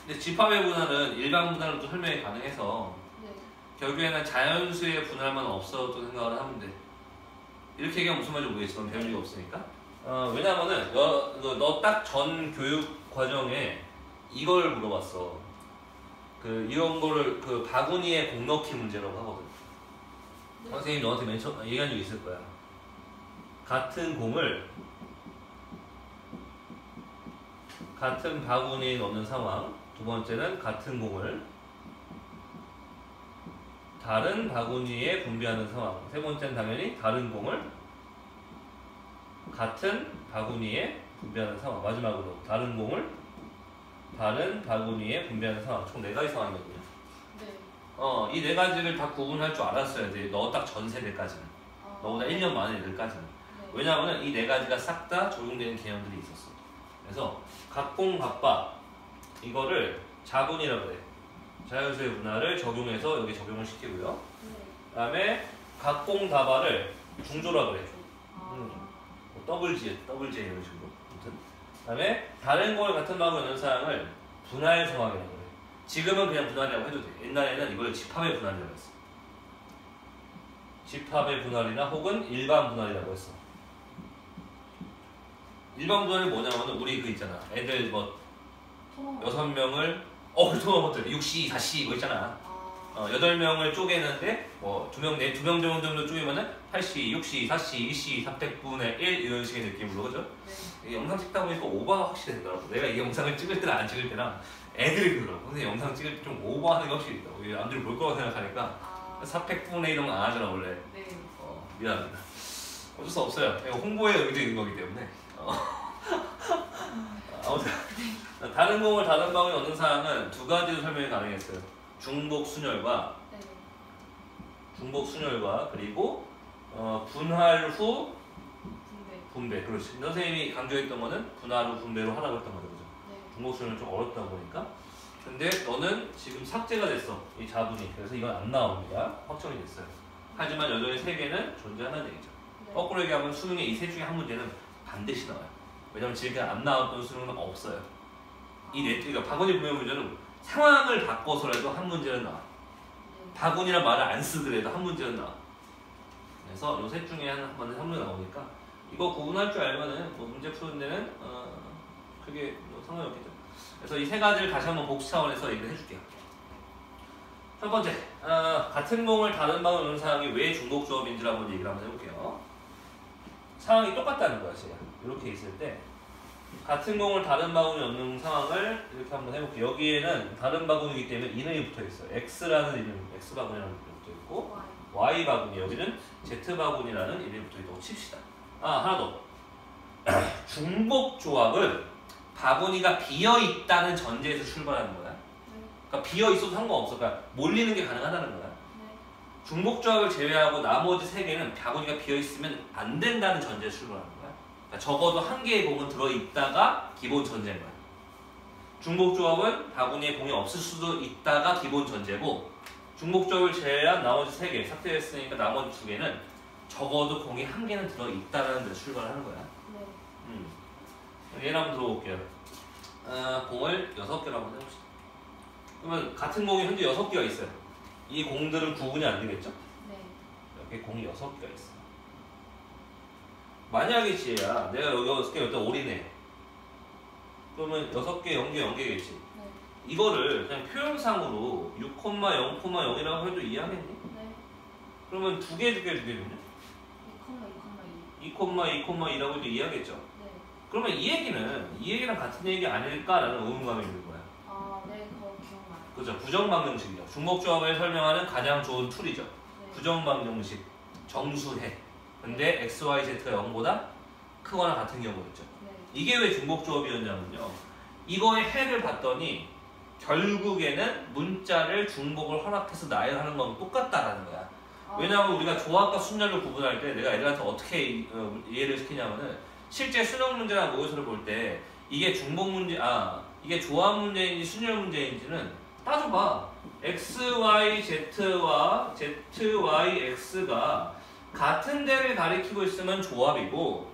[SPEAKER 1] 근데 집합의 분할은 일반 분할로도 설명이 가능해서
[SPEAKER 2] 네.
[SPEAKER 1] 결국에는 자연수의 분할만 없어도 생각을 하면 돼. 이렇게 얘기하면 무슨 말인지 모르겠지만 배울 리가 없으니까. 왜냐면은 너 딱 전 교육 과정에 이걸 물어봤어. 이런 거를 바구니에 공 넣기 문제라고 하거든.
[SPEAKER 2] 네.
[SPEAKER 1] 선생님이 너한테 맨 처음 얘기한 적 있을 거야. 같은 공을 같은 바구니에 넣는 상황. 두 번째는 같은 공을 다른 바구니에 분배하는 상황. 세 번째는 당연히 다른 공을 같은 바구니에 분배하는 상황. 마지막으로 다른 공을 다른 바구니에 분배하는 상황. 총 4가지 상황이거든요.
[SPEAKER 2] 네.
[SPEAKER 1] 이 4가지를 다 구분할 줄 알았어야 돼. 너 딱 전 세대까지는. 너보다 1년 많은 애들까지는.
[SPEAKER 2] 네.
[SPEAKER 1] 왜냐하면 이 4가지가 싹 다 적용되는 개념들이 있었어. 그래서 각공 각바 이거를 자분이라고 그래. 자연수의 분할을 적용해서 여기 적용을 시키고요.
[SPEAKER 2] 네.
[SPEAKER 1] 그 다음에 각공 다발을 중조라고 그래.
[SPEAKER 2] 아.
[SPEAKER 1] 뭐 더블 J 이런 식으로. 아무튼. 그 다음에 다른 공을 같은 방으로 넣는 사항을 분할 정항이라고 그래. 지금은 그냥 분할이라고 해도 돼. 옛날에는 이걸 집합의 분할이라고 했어. 집합의 분할이나 혹은 일반 분할이라고 했어. 일반 분할이 뭐냐면 우리 있잖아. 애들 뭐
[SPEAKER 2] 토너먼트.
[SPEAKER 1] 6명을 토너먼트 6시, 4시 뭐 있잖아.
[SPEAKER 2] 아.
[SPEAKER 1] 8명을 쪼개는데 뭐 2명 정도 쪼개면은 8시, 6시, 4시, 2시, 300분의 1 이런 식의 느낌으로 그죠?
[SPEAKER 2] 네.
[SPEAKER 1] 이게 영상 찍다 보니까 오버가 확실히 되더라고. 내가 이 영상을 찍을 때랑 안 찍을 때랑 애들이 그러더라고. 선생님 영상 찍을 때 좀 오버하는 게 확실히 있다고. 이게 남들이 볼 거라고 생각하니까
[SPEAKER 2] 아.
[SPEAKER 1] 400분의 1 이런 거 안 하잖아 원래.
[SPEAKER 2] 네.
[SPEAKER 1] 미안합니다. 어쩔 수 없어요. 이거 홍보의 의미도 있는 거기 때문에. 아무튼 다른 공을 다른 방에 넣는 사항은 2가지로 설명이 가능했어요. 중복 순열과
[SPEAKER 2] 네.
[SPEAKER 1] 그리고 분할 후
[SPEAKER 2] 분배.
[SPEAKER 1] 분배. 그렇지. 선생님이 강조했던 거는 분할 후 분배로 하라고 했던 거죠. 그죠?
[SPEAKER 2] 네.
[SPEAKER 1] 중복 순열은 좀 어렵다 보니까. 근데 너는 지금 삭제가 됐어. 이 자분이. 그래서 이건 안 나옵니다. 확정이 됐어요. 하지만 여전히 3개는 존재하는 얘기죠.
[SPEAKER 2] 네.
[SPEAKER 1] 거꾸로 얘기하면 수능에 이 3 중에 한 문제는 반드시 나와요. 왜냐면 지금까지 안 나왔던 수능은 없어요. 그러니까 바구니 분배 문제는 상황을 바꿔서라도 한 문제는 나와.
[SPEAKER 2] 네.
[SPEAKER 1] 바구니란 말을 안 쓰더라도 한 문제는 나와. 그래서 요 셋 중에 한 번에 한 문제 나오니까 이거 구분할 줄 알면은 뭐 문제 푸는 데는 그게 뭐 상관이 없겠죠. 그래서 이 3가지를 다시 한번 복수 차원에서 얘기를 해줄게요. 첫 번째, 같은 공을 다른 방으로 넣는 상황이 왜 중복조합인지를 한번 얘기를 한번 해볼게요. 상황이 똑같다는 거야, 제가. 이렇게 있을 때 같은 공을 다른 바구니에 넣는 상황을 이렇게 한번 해볼게요. 여기에는 다른 바구니이기 때문에 이름이 붙어있어요. X라는 이름, X 바구니라는 이름이 붙어있고 Y 바구니, 여기는 Z 바구니라는 이름이 붙어있다고 칩시다. 하나 더. 중복조합은 바구니가 비어있다는 전제에서 출발하는 거야. 그러니까 비어있어도 상관없어. 그러니까 몰리는 게 가능하다는 거야. 중복조합을 제외하고 나머지 3개는 바구니가 비어있으면 안 된다는 전제에서 출발하는 거야. 그러니까 적어도 1개의 공은 들어있다가 기본 전제인 거야. 중복조합은 바구니에 공이 없을 수도 있다가 기본 전제고, 중복조합을 제외한 나머지 3개, 삭제했으니까 나머지 2개는 적어도 공이 1개는 들어있다는 데서 출발하는 거야. 예를 한번 들어볼게요. 공을 6개로 한번 해봅시다. 그러면 같은 공이 현재 6개가 있어요. 이 공들은 구분이 안 되겠죠?
[SPEAKER 2] 네.
[SPEAKER 1] 여기 공이 6개가 있어. 만약에 지혜야, 내가 여기 6개 여기다 올이네. 그러면 6개, 0개, 0개겠지.
[SPEAKER 2] 네.
[SPEAKER 1] 이거를 그냥 표현상으로 6,0,0,0이라고 해도 이해하겠니?
[SPEAKER 2] 네.
[SPEAKER 1] 그러면 2개 주면
[SPEAKER 2] 2,2,2.
[SPEAKER 1] 2,2,2라고 해도 이해하겠죠?
[SPEAKER 2] 네.
[SPEAKER 1] 그러면 이 얘기랑 같은 얘기 아닐까라는 의문감이 있는 거야.
[SPEAKER 2] 네, 그거 기억나요.
[SPEAKER 1] 그죠? 부정방정식이죠. 중복조합을 설명하는 가장 좋은 툴이죠.
[SPEAKER 2] 네.
[SPEAKER 1] 부정방정식, 정수해. 근데 x, y, z가 0보다 크거나 같은 경우였죠.
[SPEAKER 2] 네.
[SPEAKER 1] 이게 왜 중복조합이었냐면요. 이거의 해를 봤더니 결국에는 문자를 중복을 허락해서 나열하는 건 똑같다라는 거야. 왜냐하면 우리가 조합과 순열을 구분할 때 내가 애들한테 어떻게 이해를 시키냐면은 실제 수능 문제나 모의고사를 볼 때 이게 중복 문제, 이게 조합 문제인지 순열 문제인지는 따져봐. x, y, z와 z, y, x가 같은 데를 가리키고 있으면 조합이고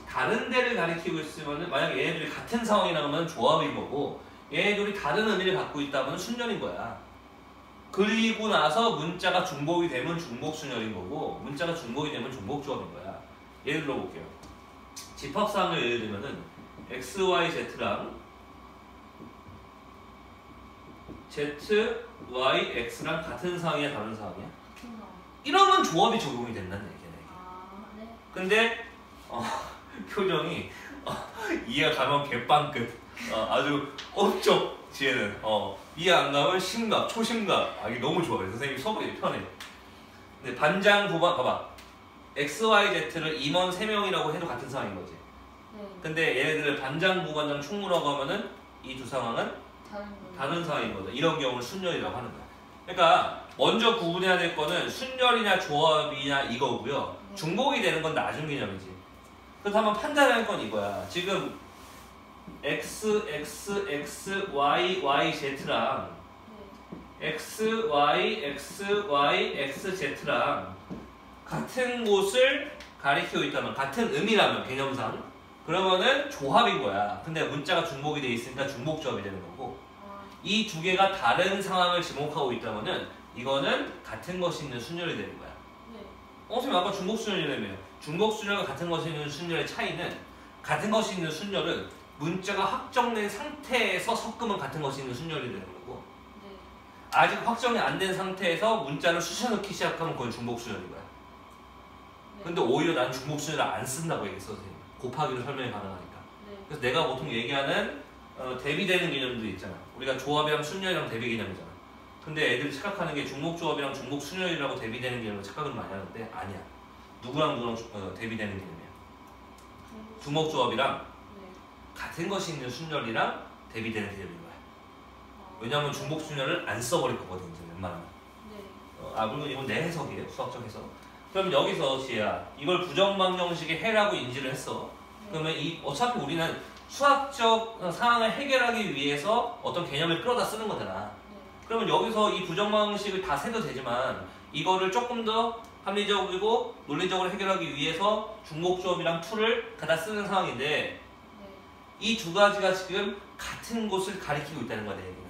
[SPEAKER 1] 다른 데를 가리키고 있으면 만약에 얘네들이 같은 상황이라면 조합인 거고 얘네들이 다른 의미를 갖고 있다면 순열인 거야. 그리고 나서 문자가 중복이 되면 중복순열인 거고 문자가 중복이 되면 중복조합인 거야. 예를 들어볼게요. 집합사항을 예를 들면은 x, y, z랑 z, y, x랑 같은 상황이야 다른 상황이야? 이러면 조합이 적용이 된다는 얘기야.
[SPEAKER 2] 네.
[SPEAKER 1] 근데 표정이 이해 가면 개빵끝. 아주 엄청 지혜는 이해 안 가면 심각, 초심각. 이게 너무 좋아요. 선생님 수업이 편해. 근데 반장 도반 봐봐. x, y, z를 임원 3명이라고 해도 같은 상황인 거지.
[SPEAKER 2] 네.
[SPEAKER 1] 근데 얘네들을 반장, 부반장, 총무라고 하면은 이 두 상황은 다른 상황인 거죠. 이런 경우를 순열이라고 하는 거야. 그러니까 먼저 구분해야 될 거는 순열이냐 조합이냐 이거고요.
[SPEAKER 2] 네.
[SPEAKER 1] 중복이 되는 건 나중 개념이지. 그렇다면 판단할 건 이거야. 지금 x, x, x, y, y, z랑 x, y, x, y, x, z랑 같은 곳을 가리키고 있다면 같은 의미라면 개념상 그러면은 조합인 거야. 근데 문자가 중복이 돼 있으니까 중복조합이 되는 거고 이 두 개가 다른 상황을 지목하고 있다면은 이거는 같은 것이 있는 순열이 되는 거야. 선생님 아까 중복순열이라며요. 중복순열과 같은 것이 있는 순열의 차이는 같은 것이 있는 순열은 문자가 확정된 상태에서 섞으면 같은 것이 있는 순열이 되는 거고 아직 확정이 안 된 상태에서 문자를 쑤셔넣기 시작하면 그건 중복순열인 거야. 근데 오히려 난 중복순열을 안 쓴다고 얘기했어 선생님. 곱하기로 설명이 가능하니까. 그래서 내가 보통 얘기하는 대비되는 개념도 있잖아. 우리가 조합이랑 순열이랑 대비 개념이잖아. 근데 애들이 착각하는 게 중복조합이랑 중복순열이라고 대비되는 개념을 착각을 많이 하는데 아니야. 누구랑 대비되는 개념이야. 중복조합이랑 같은 것이 있는 순열이랑 대비되는 개념인 거야. 왜냐하면 중복순열을 안 써버릴 거거든 이제 웬만하면. 물론 이건 내 해석이에요. 수학적 해석. 그럼 여기서 지혜야 이걸 부정방정식의 해라고 인지를 했어. 그러면 어차피 우리는 수학적 상황을 해결하기 위해서 어떤 개념을 끌어다 쓰는 거잖아. 그러면 여기서 이 부정방정식을 다 세도 되지만 이거를 조금 더 합리적이고 논리적으로 해결하기 위해서 중복조합이랑 툴을 갖다 쓰는 상황인데 이 두 가지가 지금 같은 곳을 가리키고 있다는 거야 내 얘기는.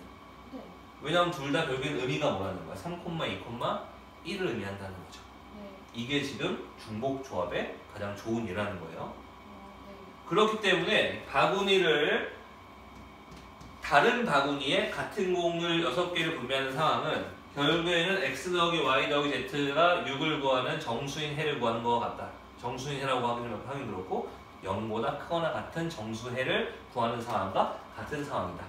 [SPEAKER 1] 왜냐하면 둘 다 결국엔 의미가 뭐라는 거야. 3, 2, 1을 의미한다는 거죠. 이게 지금 중복조합의 가장 좋은 예라는 거예요. 그렇기 때문에 바구니를 다른 바구니에 같은 공을 6개를 분배하는 상황은 결국에는 x 더하기 y 더하기 z가 6을 구하는 정수인 해를 구하는 것과 같다. 정수인 해라고 하긴 그렇고 0보다 크거나 같은 정수해를 구하는 상황과 같은 상황이다.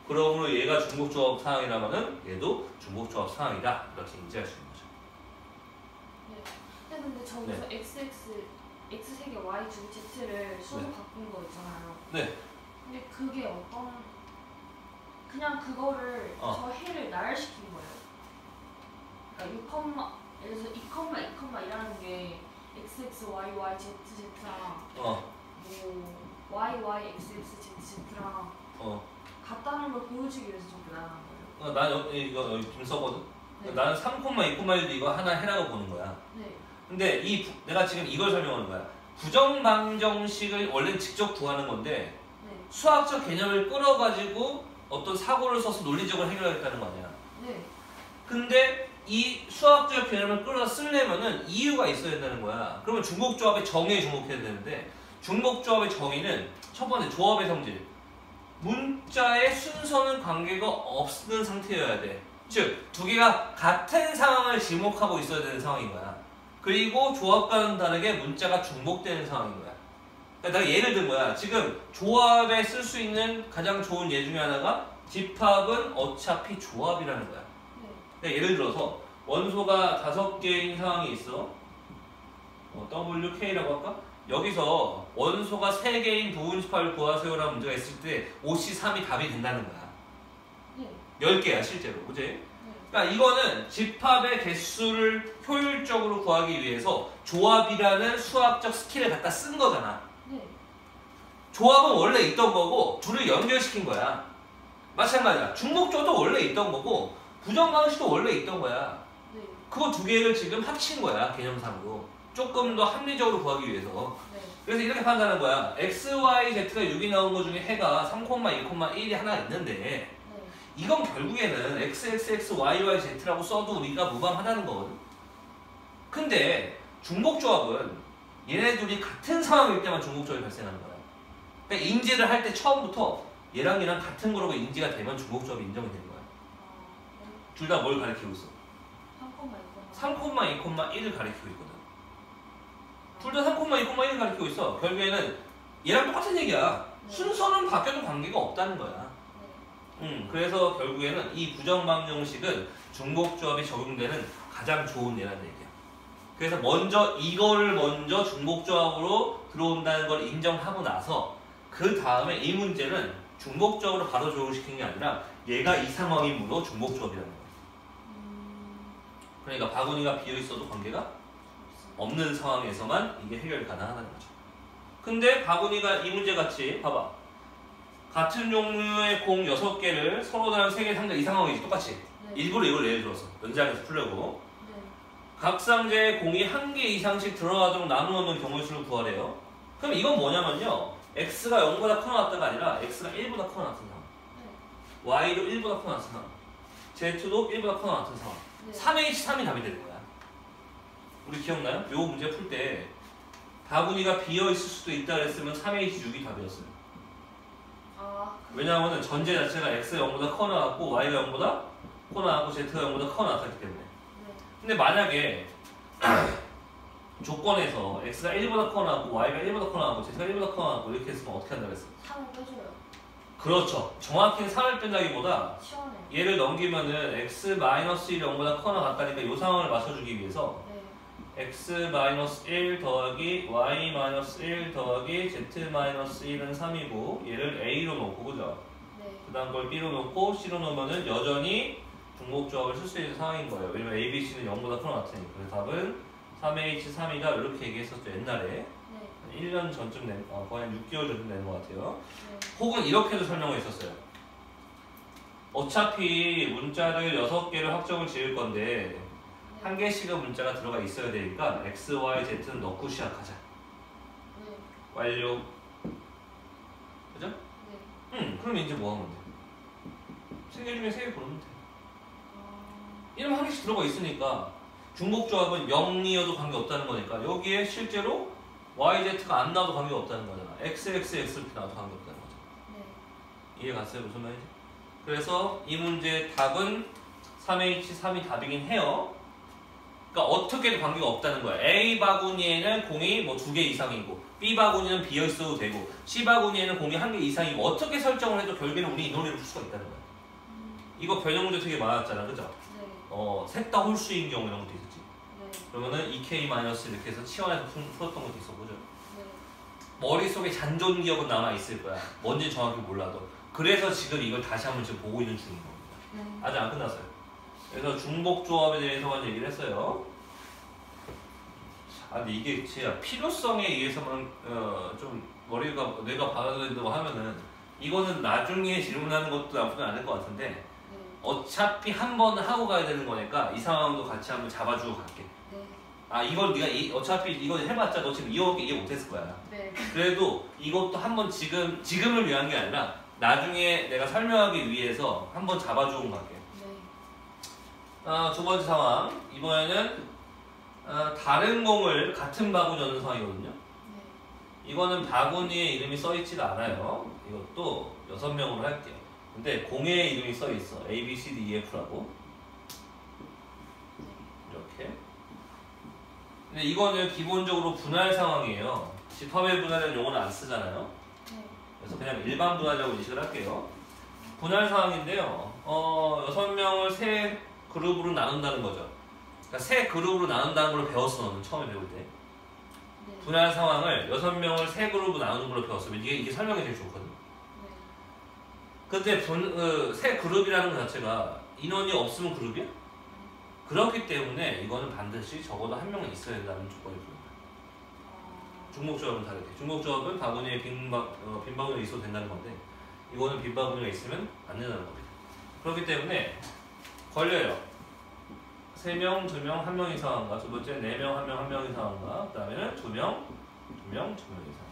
[SPEAKER 1] 그러므로 얘가 중복조합 상황이라면은 얘도 중복조합 상황이다. 이렇게 인지할 수 있는 거죠.
[SPEAKER 2] 근데 저기서 x 3개 y 2개 z를 수로 바꾼 거 있잖아요. 근데 그게 그냥 그거를 저 해를 나열시킨 거예요. 그러니까 예를 들어서 2,2,2라는 게 x, y, y, z, z랑 뭐 y, y, x, x, z, z랑 같다는 걸 보여주기 위해서 저렇게 나열한 거예요.
[SPEAKER 1] 난 이거 좀 써거든. 나는 3, 2, 1도 이거 하나 해라고 보는 거야. 근데 내가 지금 이걸 설명하는 거야. 부정방정식을 원래 직접 구하는 건데 수학적 개념을 끌어가지고 어떤 사고를 써서 논리적으로 해결하겠다는 거 아니야. 근데 이 수학적 개념을 끌어 쓰려면은 이유가 있어야 된다는 거야. 그러면 중복조합의 정의에 주목해야 되는데 중복조합의 정의는 첫 번째 조합의 성질. 문자의 순서는 관계가 없는 상태여야 돼. 즉, 두 개가 같은 상황을 지목하고 있어야 되는 상황인 거야. 그리고 조합과는 다르게 문자가 중복되는 상황인 거야. 그러니까 내가 예를 든 거야. 지금 조합에 쓸 수 있는 가장 좋은 예 중에 하나가 집합은 어차피 조합이라는 거야.
[SPEAKER 2] 네.
[SPEAKER 1] 그러니까 예를 들어서 원소가 5개인 상황이 있어. WK라고 할까? 여기서 원소가 3개인 부분 집합을 구하세요라는 문제가 있을 때 5C3이 답이 된다는 거야.
[SPEAKER 2] 네.
[SPEAKER 1] 10개야 실제로. 그지?
[SPEAKER 2] 네.
[SPEAKER 1] 그러니까 이거는 집합의 개수를 효율적으로 구하기 위해서 조합이라는 수학적 스킬을 갖다 쓴 거잖아.
[SPEAKER 2] 네.
[SPEAKER 1] 조합은 원래 있던 거고 둘을 연결시킨 거야. 마찬가지야. 중복조도 원래 있던 거고 부정방식도 원래 있던 거야.
[SPEAKER 2] 네.
[SPEAKER 1] 그거 두 개를 지금 합친 거야. 개념상으로. 조금 더 합리적으로 구하기 위해서.
[SPEAKER 2] 네.
[SPEAKER 1] 그래서 이렇게 판단하는 거야. x, y, z가 6이 나온 것 중에 해가 3, 2, 1이 하나 있는데
[SPEAKER 2] 네.
[SPEAKER 1] 이건 결국에는 x, x, x, y, y, z라고 써도 우리가 무방하다는 거거든. 근데 중복조합은 얘네들이 같은 상황일 때만 중복조합이 발생하는 거야. 그러니까 인지를 할 때 처음부터 얘랑 얘랑 같은 거라고 인지가 되면 중복조합이 인정이 되는 거야. 둘 다 뭘 가리키고 있어? 3, 2, 1을 가리키고 있거든. 둘 다 3, 2, 1을 가리키고 있어. 결국에는 얘랑 똑같은 얘기야.
[SPEAKER 2] 네.
[SPEAKER 1] 순서는 바뀌어도 관계가 없다는 거야. 그래서 결국에는 이 부정방정식은 중복조합이 적용되는 가장 좋은 예라는 얘기야. 그래서 이거를 먼저 중복조합으로 들어온다는 걸 인정하고 나서 그 다음에 이 문제는 중복조합으로 바로 적용시키는 게 아니라 얘가 이 상황이므로 중복조합이라는 거야. 그러니까 바구니가 비어있어도 관계가 없는 상황에서만 이게 해결이 가능하다는 거죠. 근데 바구니가 이 문제 같이 봐봐. 같은 종류의 공 6개를 서로 다른 3개 상자 이 상황이지 똑같이.
[SPEAKER 2] 네.
[SPEAKER 1] 일부러 이걸 예를 들어서 연장해서 풀려고.
[SPEAKER 2] 네.
[SPEAKER 1] 각 상자에 공이 1개 이상씩 들어가도록 나누어 놓은 경우의 수를 구하래요. 그럼 이건 뭐냐면요. x가 0보다 커 나왔다가 아니라 x가 1보다 커 나왔던 상황.
[SPEAKER 2] 네.
[SPEAKER 1] y도 1보다 커 나왔던 상황. z도 1보다 커 나왔던 상황.
[SPEAKER 2] 네.
[SPEAKER 1] 3H3이 답이 되는 거야. 우리 기억나요? 요 문제 풀 때 바구니가 비어있을 수도 있다 그랬으면 3H6이 답이었어요. 왜냐하면 전제 자체가 x가 0보다 커 나왔고 y가 0보다 커 나왔고 z가 0보다 커 나왔기 때문에.
[SPEAKER 2] 네.
[SPEAKER 1] 근데 만약에 조건에서 x가 1보다 커 나왔고 y가 1보다 커 나왔고 z가 1보다 커 나왔고 이렇게 했으면 어떻게 한다 그랬어?
[SPEAKER 2] 3을 빼줘요.
[SPEAKER 1] 그렇죠. 정확히는 3을 뺀다기보다
[SPEAKER 2] 시원해.
[SPEAKER 1] 얘를 넘기면은 x-1이 0보다 커 나갔다니까 이 상황을 맞춰주기 위해서
[SPEAKER 2] 네.
[SPEAKER 1] x-1 더하기 y-1 더하기 z-1은 3이고 얘를 a로 놓고 그죠?
[SPEAKER 2] 네.
[SPEAKER 1] 그 다음 걸 b로 놓고 c로 놓으면은 여전히 중복조합을 쓸 수 있는 상황인 거예요. 왜냐면 a, b, c는 0보다 커 나왔으니까. 그래서 답은 3h3이다 이렇게 얘기했었죠 옛날에.
[SPEAKER 2] 네.
[SPEAKER 1] 1년 전쯤 거의 한 6개월 전쯤 낸 것 같아요.
[SPEAKER 2] 네.
[SPEAKER 1] 혹은 이렇게도 설명을 했었어요. 어차피 문자를 6개를 확정을 지을 건데 한 개씩은 문자가 들어가 있어야 되니까 x, y, z는 넣고 시작하자.
[SPEAKER 2] 네.
[SPEAKER 1] 완료. 그죠?
[SPEAKER 2] 네.
[SPEAKER 1] 그럼 이제 뭐 하면 돼? 3개 중에 3개 고르면 돼. 이러면 한 개씩 들어가 있으니까 중복조합은 0이어도 관계없다는 거니까 여기에 실제로 y, z가 안 나와도 관계없다는 거잖아. x, x, x 이렇게 나와도 관계없다는 거잖아.
[SPEAKER 2] 네.
[SPEAKER 1] 이해 갔어요? 무슨 말인지? 그래서 이 문제의 답은 3H3이 답이긴 해요. 그러니까 어떻게도 관계가 없다는 거야. A 바구니에는 공이 뭐 2개 이상이고 B 바구니는 비어 있어도 되고 C 바구니에는 공이 1개 이상이고 어떻게 설정을 해도 결국에는 우리 이 논리를 풀 수가 있다는 거야. 이거 변형 문제 되게 많았잖아. 그죠?
[SPEAKER 2] 네.
[SPEAKER 1] 셋 다 홀수인 경우 이런 것도 있었지.
[SPEAKER 2] 네.
[SPEAKER 1] 그러면은 2K- 이렇게 해서 치환해서 풀었던 것도 있어. 그죠?
[SPEAKER 2] 네.
[SPEAKER 1] 머릿속에 잔존 기억은 남아있을 거야. 뭔지 정확히 몰라도. 그래서 지금 이걸 다시 한번 지금 보고 있는 중인 겁니다.
[SPEAKER 2] 네.
[SPEAKER 1] 아직 안 끝났어요. 그래서 중복조합에 대해서만 얘기를 했어요. 근데 이게 진짜 필요성에 의해서만 좀 뇌가 받아들인다고 하면은 이거는 나중에 질문하는 것도 나쁘지 않을 것 같은데
[SPEAKER 2] 네.
[SPEAKER 1] 어차피 한 번 하고 가야 되는 거니까 이 상황도 같이 한번 잡아주고 갈게.
[SPEAKER 2] 네.
[SPEAKER 1] 이걸 네가 어차피 이거 해봤자 너 지금 이해 못했을 거야.
[SPEAKER 2] 네.
[SPEAKER 1] 그래도 이것도 한번 지금을 위한 게 아니라 나중에 내가 설명하기 위해서 한번 잡아주고 갈게.
[SPEAKER 2] 네.
[SPEAKER 1] 두 번째 상황. 이번에는 다른 공을 같은 바구니 넣는 상황이거든요.
[SPEAKER 2] 네.
[SPEAKER 1] 이거는 바구니에 이름이 써있지가 않아요. 이것도 6명으로 할게요. 근데 공에 이름이 써있어. A, B, C, D, E, F라고. 이렇게. 근데 이거는 기본적으로 분할 상황이에요. 집합의 분할이라는 용어는 안 쓰잖아요.
[SPEAKER 2] 네.
[SPEAKER 1] 그래서 그냥 일반 분할이라고 인식을 할게요. 분할 사항인데요. 6명을 세 그룹으로 나눈다는 거죠. 그러니까 세 그룹으로 나눈다는 걸 배웠어, 너는 처음에 배울 때.
[SPEAKER 2] 네.
[SPEAKER 1] 분할 상황을 6명을 세 그룹으로 나누는 걸로 배웠으면 이게 설명이 제일 좋거든.
[SPEAKER 2] 네.
[SPEAKER 1] 근데 세 그룹이라는 것 자체가 인원이 없으면 그룹이야? 그렇기 때문에 이거는 반드시 적어도 한 명은 있어야 된다는 조건이 있습니다. 중목조합은 다르게. 중목조합은 바구니에 빈 바구니가 있어도 된다는 건데 이거는 빈 바구니가 있으면 안 된다는 겁니다. 그렇기 때문에 걸려요. 3명, 2명, 1명 이상한가, 두 번째 4명, 1명, 1명 이상한가, 그 다음에는 2명, 2명, 2명 이상.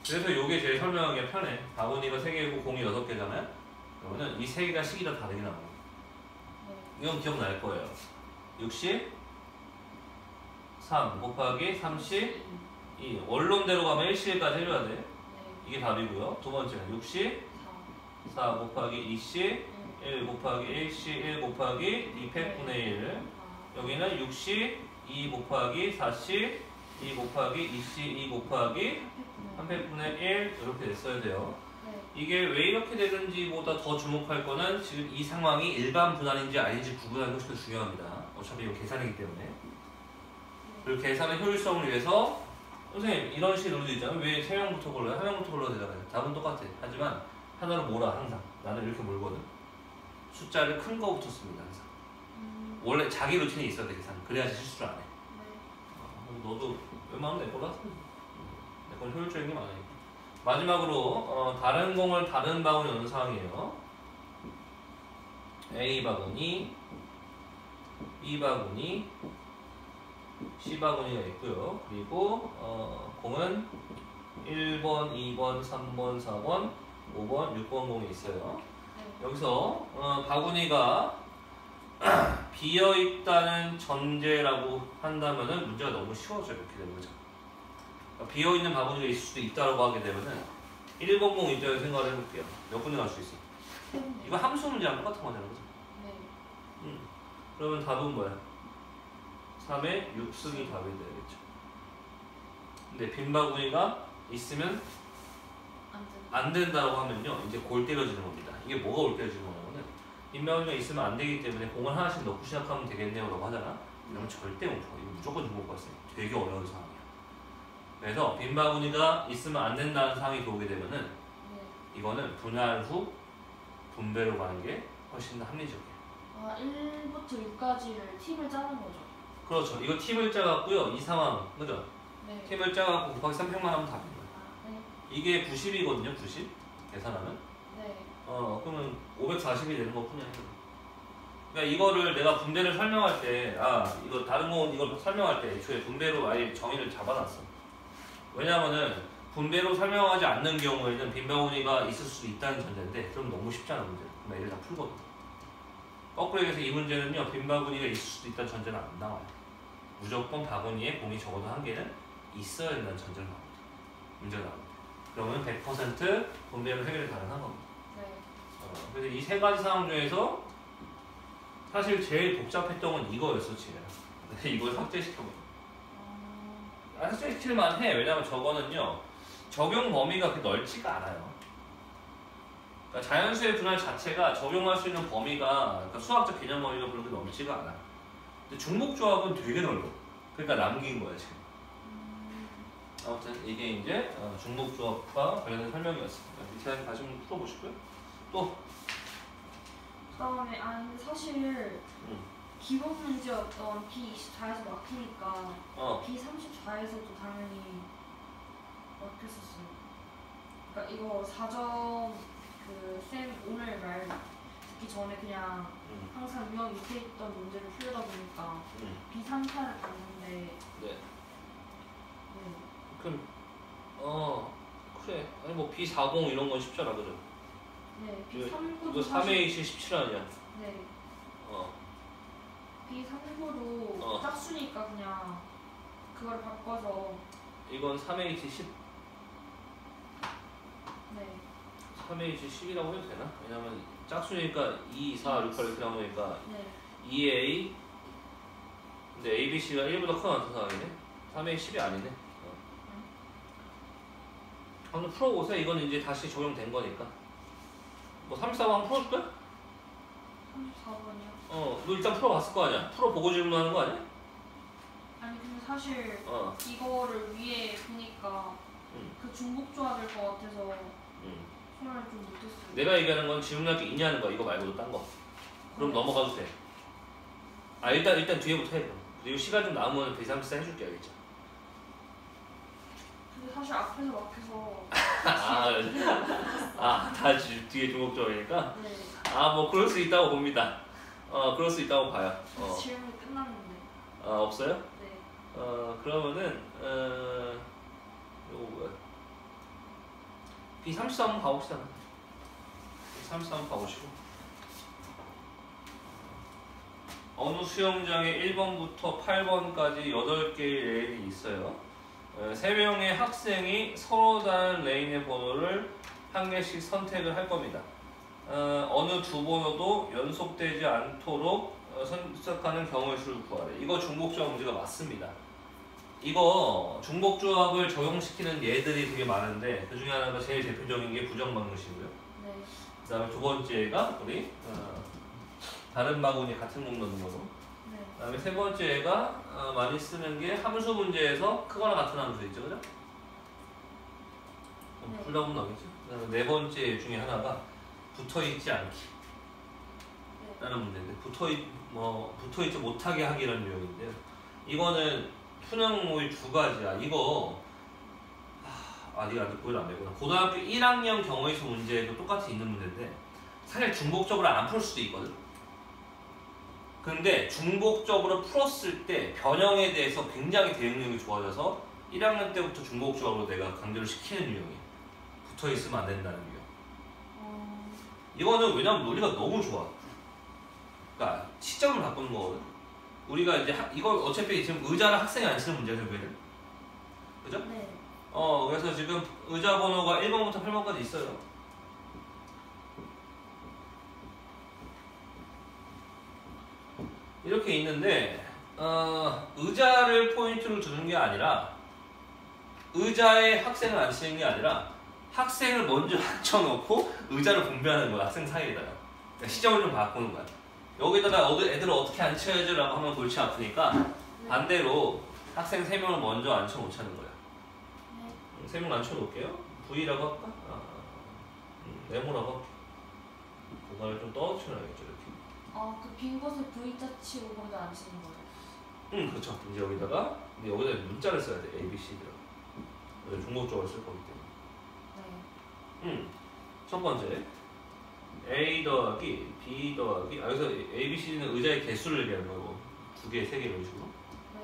[SPEAKER 1] 그래서 이게 제일 설명하기가 편해. 바구니가 3개고 공이 6개잖아요. 그러면은 이 3개가 식이 다 다르게 나와요. 이건 기억날 거예요. 60, 3 곱하기 30, 2. 원론대로 가면 1C까지 해줘야 돼. 이게 답이고요. 두 번째는 60, 4 곱하기 2C, 1 곱하기 1C, 1 곱하기 2팩분의 1. 여기는 60, 2 곱하기 4C, 2 곱하기 2C, 2 곱하기 3팩분의 1 이렇게 됐어야 돼요. 이게 왜 이렇게 되는지보다 더 주목할 거는 지금 이 상황이 일반 분할인지 아닌지 구분하는 것이 더 중요합니다. 어차피 이거 계산이기 때문에. 그리고 계산의 효율성을 위해서 선생님 이런 식의 룰도 있잖아요. 왜 3명부터 걸러요? 1명부터 걸러도 되잖아요. 답은 똑같아. 하지만 하나로 몰아 항상. 나는 이렇게 몰거든. 숫자를 큰 거부터 씁니다 항상. 원래 자기 루틴이 있어야 돼 계산. 그래야지 실수를 안 해. 너도 웬만하면 내 걸로 하세요. 내 건 효율적인 게 많으니까. 마지막으로 다른 공을 다른 바구니 넣는 상황이에요. A 바구니, B 바구니, C 바구니가 있고요. 그리고 공은 1번, 2번, 3번, 4번, 5번, 6번 공이 있어요. 여기서 바구니가 비어있다는 전제라고 한다면은 문제가 너무 쉬워져 이렇게 되는 거죠. 그러니까 비어있는 바구니가 있을 수도 있다고 하게 되면은 1번 공 입장에서 생각을 해볼게요. 몇 분이 갈 수 있어? 이거 함수 문제랑 똑같은 거잖아요, 그죠? 그러면 답은 뭐야? 3의 6승이 답이 되겠죠. 근데 빈 바구니가 있으면 안 된다고 하면요, 이제 골 때려지는 겁니다. 이게 뭐가 골 때려지는 거냐면은 빈 바구니가 있으면 안 되기 때문에 공을 하나씩 넣고 시작하면 되겠네요라고 하잖아. 이러면 절대 못 줘. 이거 무조건 중복 봤어요. 되게 어려운 상황이야. 그래서 빈 바구니가 있으면 안 된다는 상황이 들어오게 되면은 이거는 분할 후 분배로 가는 게 훨씬 더 합리적이에요.
[SPEAKER 2] 1부터 6까지를 팀을 짜는 거죠.
[SPEAKER 1] 그렇죠. 이거 팀을 짜갖고요. 이 상황, 그죠?
[SPEAKER 2] 네.
[SPEAKER 1] 팀을 짜갖고 곱하기 3팩만 하면 답입니다. 이게 90이거든요, 90. 계산하면.
[SPEAKER 2] 네.
[SPEAKER 1] 그러면 540이 되는 것 뿐이야. 그러니까 이거를 내가 분배를 설명할 때, 이거 다른 거 이걸 설명할 때 애초에 분배로 아예 정의를 잡아놨어. 왜냐면은 분배로 설명하지 않는 경우에는 빈 바구니가 있을 수 있다는 전제인데, 그럼 너무 쉽잖아, 문제. 그럼 애들 다 풀거든. 거꾸로 얘기해서 이 문제는요, 빈 바구니가 있을 수도 있다는 전제는 안 나와요. 무조건 바구니에 공이 적어도 한 개는 있어야 된다는 전제를 나옵니다. 문제가 나옵니다. 그러면 100% 분배로 해결이 가능한 겁니다. 그래서 이 세 가지 상황 중에서 사실 제일 복잡했던 건 이거였어, 지금. 근데 이걸 삭제시켜버려. 삭제시킬만 해. 왜냐면 저거는요, 적용 범위가 그렇게 넓지가 않아요. 그러니까 자연수의 분할 자체가 적용할 수 있는 범위가, 그러니까 수학적 개념 범위가 그렇게 넓지가 않아. 근데 중목조합은 되게 넓어. 그러니까 남긴 거야, 지금. 아무튼 이게 이제 중목조합과 관련된 설명이었습니다. 디테일 다시 한번 풀어보시고요. 또
[SPEAKER 2] 그다음에 근데 사실 기본 문제였던 B24에서 막히니까 B34에서도 당연히 막혔었어요. 그러니까 이거 4점 쌤 오늘 말 듣기 전에 그냥 항상 유형 밑에 있던 문제를 풀려다 보니까 B34를 봤는데
[SPEAKER 1] 네. 그럼 그래. 아니 뭐 B40 이런 건 쉽잖아, 그죠?
[SPEAKER 2] 네, B39도
[SPEAKER 1] 이거 3A 17 아니야?
[SPEAKER 2] 네. B39도 짝수니까 그냥 그걸 바꿔서
[SPEAKER 1] 이건 3A 10.
[SPEAKER 2] 네.
[SPEAKER 1] 3A 10이라고 해도 되나? 왜냐면 짝수니까 2, 4, 6, 8 이렇게 나오니까
[SPEAKER 2] 네.
[SPEAKER 1] 2A 근데 ABC가 1보다 크거나 같은 상황이네? 3A 10이 아니네. 한번 풀어보세요. 이건 이제 다시 적용된 거니까. 뭐 34번 한번 풀어줄까요?
[SPEAKER 2] 34번이요?
[SPEAKER 1] 너 일단 풀어봤을 거 아니야? 풀어보고 질문하는 거 아니야?
[SPEAKER 2] 아니 근데 사실
[SPEAKER 1] 어.
[SPEAKER 2] 이거를 위에 보니까 그 중복 조합일 것 같아서 손을 좀 못했어요.
[SPEAKER 1] 내가 얘기하는 건 질문할 게 있냐는 거, 이거 말고도 딴 거. 그럼 넘어가도 돼. 일단 뒤에부터 해. 그럼. 그리고 시간 좀 남으면 대상시사 해줄게, 알겠죠?
[SPEAKER 2] 근데 사실 앞에서 막혀서
[SPEAKER 1] 다 뒤에 중복조합이니까?
[SPEAKER 2] 네.
[SPEAKER 1] 뭐 그럴 수 있다고 봅니다. 그럴 수 있다고 봐요.
[SPEAKER 2] 질문이 끝났는데.
[SPEAKER 1] 없어요?
[SPEAKER 2] 네.
[SPEAKER 1] 그러면은 요거 뭐야? B33 한번 가봅시다. B33 한번 가보시고 어느 수영장에 1번부터 8번까지 8개의 레인이 있어요. 3명의 학생이 서로 다른 레인의 번호를 한 개씩 선택을 할 겁니다. 어느 두 번호도 연속되지 않도록 선택하는 경우의 수를 구하래. 이거 중복조합 문제가 맞습니다. 이거 중복조합을 적용시키는 예들이 되게 많은데 그 중에 하나가 제일 대표적인 게 부정방정식이고요.
[SPEAKER 2] 네.
[SPEAKER 1] 그 다음에 두 번째가 우리 다른 바구니 같은 공 넣는 거고.
[SPEAKER 2] 네.
[SPEAKER 1] 그 다음에 세 번째가 많이 쓰는 게 함수 문제에서 크거나 같은 함수 있죠, 그죠?
[SPEAKER 2] 네.
[SPEAKER 1] 둘 다 보면 나오겠죠? 그 다음에 네 번째 중에 하나가 붙어있지 않기 라는 문제인데 붙어있지 못하게 하기라는 유형인데요. 이거는 수능의 두 가지야. 이거 네가 아직 고의를 안 되구나. 고등학교 1학년 경우의 수 문제에도 똑같이 있는 문제인데 사실 중복적으로 안 풀 수도 있거든. 근데 중복적으로 풀었을 때 변형에 대해서 굉장히 대응력이 좋아져서 1학년 때부터 중복적으로 내가 강조를 시키는 유형이야. 붙어있으면 안 된다는 유형. 이거는 왜냐면 논리가 너무 좋아. 그러니까 시점을 바꾸는 거거든. 우리가 이제 이걸 어차피 지금 의자를 학생이 안 치는 문제야, 결국에는. 그죠?
[SPEAKER 2] 네.
[SPEAKER 1] 그래서 지금 의자 번호가 1번부터 8번까지 있어요. 이렇게 있는데 의자를 포인트로 두는 게 아니라 의자에 학생을 앉히는 게 아니라 학생을 먼저 앉혀놓고 의자를 분배하는 거야, 학생 사이에다가. 그러니까 시점을 좀 바꾸는 거야. 여기다가 애들을 어떻게 앉혀야지 라고 하면 골치 아프니까 반대로 학생 3명을 먼저 앉혀놓자는 거야. 3명 앉혀놓을게요. V라고 할까? 네모라고 할게. 공간을 좀 떨어뜨려야겠죠, 이렇게.
[SPEAKER 2] 그 빈 곳에 V자 치고 거기다 앉히는 거예요?
[SPEAKER 1] 그렇죠. 이제 여기다가 문자를 써야 돼. A, B, C라고. 중복적으로 쓸 거기 때문에.
[SPEAKER 2] 네.
[SPEAKER 1] 첫 번째. A 더하기 B 더하기 여기서 A, B, C는 의자의 개수를 얘기하는 거고 2개, 3개 이런 식으로.
[SPEAKER 2] 네.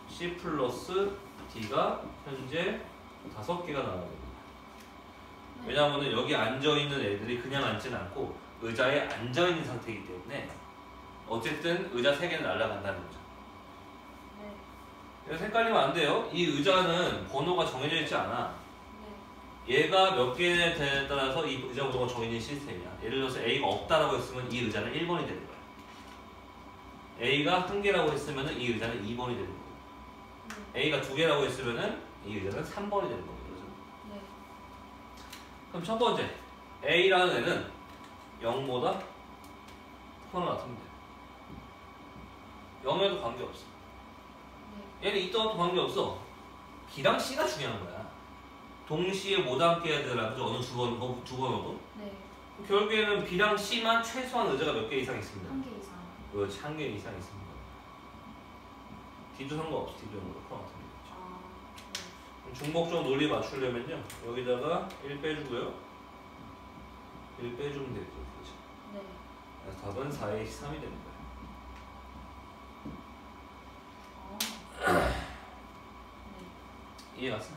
[SPEAKER 1] C 플러스 D가 현재 5개가 나와야 됩니다.
[SPEAKER 2] 네.
[SPEAKER 1] 왜냐하면 여기 앉아있는 애들이 그냥 앉지는 않고 의자에 앉아있는 상태이기 때문에 어쨌든 의자 3개는 날아간다는 거죠.
[SPEAKER 2] 네.
[SPEAKER 1] 그래서 헷갈리면 안 돼요. 이 의자는 번호가 정해져 있지 않아. 얘가 몇 개에 따라서 이 의자 번호가 정해진 시스템이야. 예를 들어서 A가 없다라고 했으면 이 의자는 1번이 되는 거야. A가 1개라고 했으면 이 의자는 2번이 되는 거고. A가 2개라고 했으면 이 의자는 3번이 되는 거고. 그렇죠?
[SPEAKER 2] 네.
[SPEAKER 1] 그럼 첫 번째, A라는 애는 0보다 커나 같으면 돼. 0에도 관계없어. 얘는 있다고 관계없어. B랑 C가 중요한 거야. 동시에 못 앉게 해야 되더라. 그죠? 어느 두 번호도.
[SPEAKER 2] 네.
[SPEAKER 1] 결국에는 B랑 C만 최소한 의자가 몇 개 이상 있습니다.
[SPEAKER 2] 1개 이상.
[SPEAKER 1] 그렇지, 1개 이상 있습니다. D도 상관없어. D도 0보다 커나 같으면 되죠. 중복적 논리 맞추려면요. 여기다가 1 빼주고요. 1 빼주면 되죠. 그렇죠?
[SPEAKER 2] 네.
[SPEAKER 1] 그래서 답은 4의 3이 되는 거예요. 이해 갔어?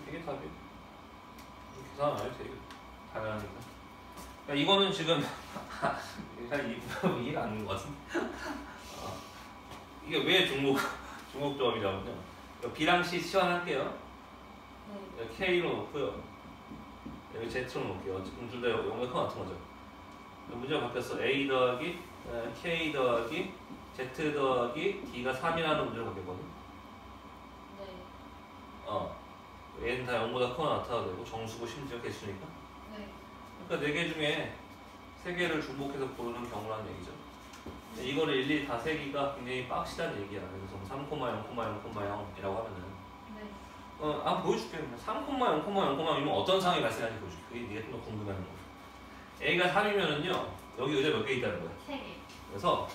[SPEAKER 1] 이게 답이에요. 계산 안 해도 돼요. 당연하니까. 그러니까 이거는 지금 이해가 안 되는 것 같은데. 이게 왜 중복조합이냐면요. B랑 C 치환할게요.
[SPEAKER 2] 네.
[SPEAKER 1] K로 놓고요. 여기 Z로 놓을게요. 둘 다 0과 같은 거죠. 문제가 바뀌었어. A 더하기 K 더하기 Z 더하기 D가 3이라는 문제로 바뀌었거든.
[SPEAKER 2] 네.
[SPEAKER 1] 얘는 다 0보다 크거나 같아도 되고 정수고 심지어 개수니까.
[SPEAKER 2] 네.
[SPEAKER 1] 그러니까 4개 중에 3개를 중복해서 고르는 경우라는 얘기죠. 이거를 일일이 다 세기가 굉장히 빡시다는 얘기야. 그래서 3,0,0,0이라고 하면은
[SPEAKER 2] 네.
[SPEAKER 1] 보여줄게. 3,0,0,0이면 어떤 상황이 발생하는지 보여줄게. 그게 네가 좀 더 궁금해하는 거야. A가 3이면은요 여기 의자 몇 개 있다는 거야.
[SPEAKER 2] 3개.
[SPEAKER 1] 그래서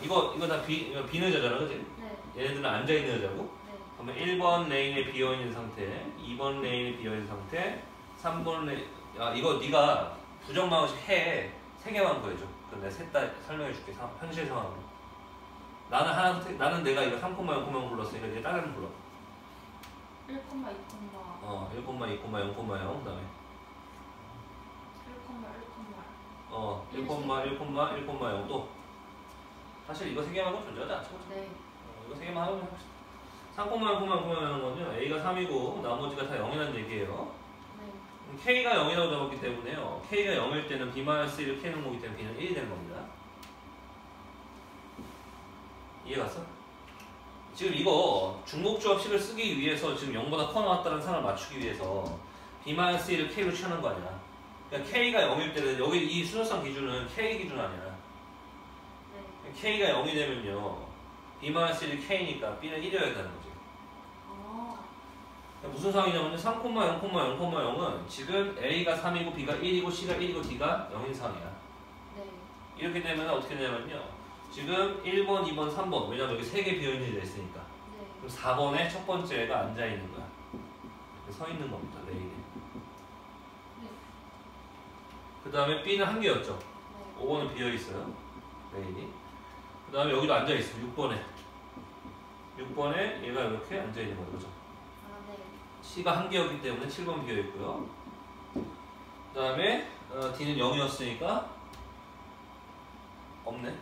[SPEAKER 1] 이거 다 빈 의자잖아, 그지?
[SPEAKER 2] 네.
[SPEAKER 1] 얘네들은 앉아 있는 의자고.
[SPEAKER 2] 네.
[SPEAKER 1] 그러면 1번 레인에 비어 있는 상태, 2번 레인에 비어 있는 상태, 3번 레인. 이거 네가 부정 방식 해. 3개만 구해줘. 그럼 내가 셋 다 설명해 줄게. 현실 상황으로. 나는 내가 이거 3,0,0,0 불렀으니까 이제 다른 불러.
[SPEAKER 2] 1,2,
[SPEAKER 1] 1,2, 0,0 그다음에 1, 1,0 또. 사실 이거 3개만 하면 존재하지 않죠.
[SPEAKER 2] 네.
[SPEAKER 1] 이거 3개만 하면 해봅시다. 3,0,0,0 거는요. A가 3이고 나머지가 다 0이라는 얘기예요.
[SPEAKER 2] 네.
[SPEAKER 1] K가 0이라고 잡았기 때문에요. K가 0일 때는 B-1을 K는 거기 때문에 B는 1이 되는 겁니다. 이해갔어? 지금 이거 중복조합식을 쓰기 위해서 지금 0보다 커 나왔다는 상을 맞추기 위해서 B-1을 K로 취하는 거 아니야. 그러니까 K가 0일 때는 여기 이 순서상 기준은 K 기준 아니야.
[SPEAKER 2] 네.
[SPEAKER 1] K가 0이 되면요. B-1이 K니까 B는 1이어야 되는 거지. 그러니까 무슨 상황이냐면 3,0,0,0은 지금 A가 3이고 B가 1이고 C가 1이고 D가 0인 상황이야.
[SPEAKER 2] 네.
[SPEAKER 1] 이렇게 되면 어떻게 되냐면요. 지금 1번, 2번, 3번 왜냐면 여기 3개 비어있는 데 있으니까.
[SPEAKER 2] 네.
[SPEAKER 1] 그럼 4번에 첫 번째가 앉아있는 거야. 서 있는 겁니다. 레인에.
[SPEAKER 2] 네.
[SPEAKER 1] 그 다음에 B는 한 개였죠.
[SPEAKER 2] 네.
[SPEAKER 1] 5번은 비어있어요. 레인이. 그 다음에 여기도 앉아있어. 6번에. 6번에 얘가 이렇게 앉아있는 거죠. 그죠?
[SPEAKER 2] 네.
[SPEAKER 1] C가 한 개였기 때문에 7번 비어있고요. 그 다음에 D는 0이었으니까 없네.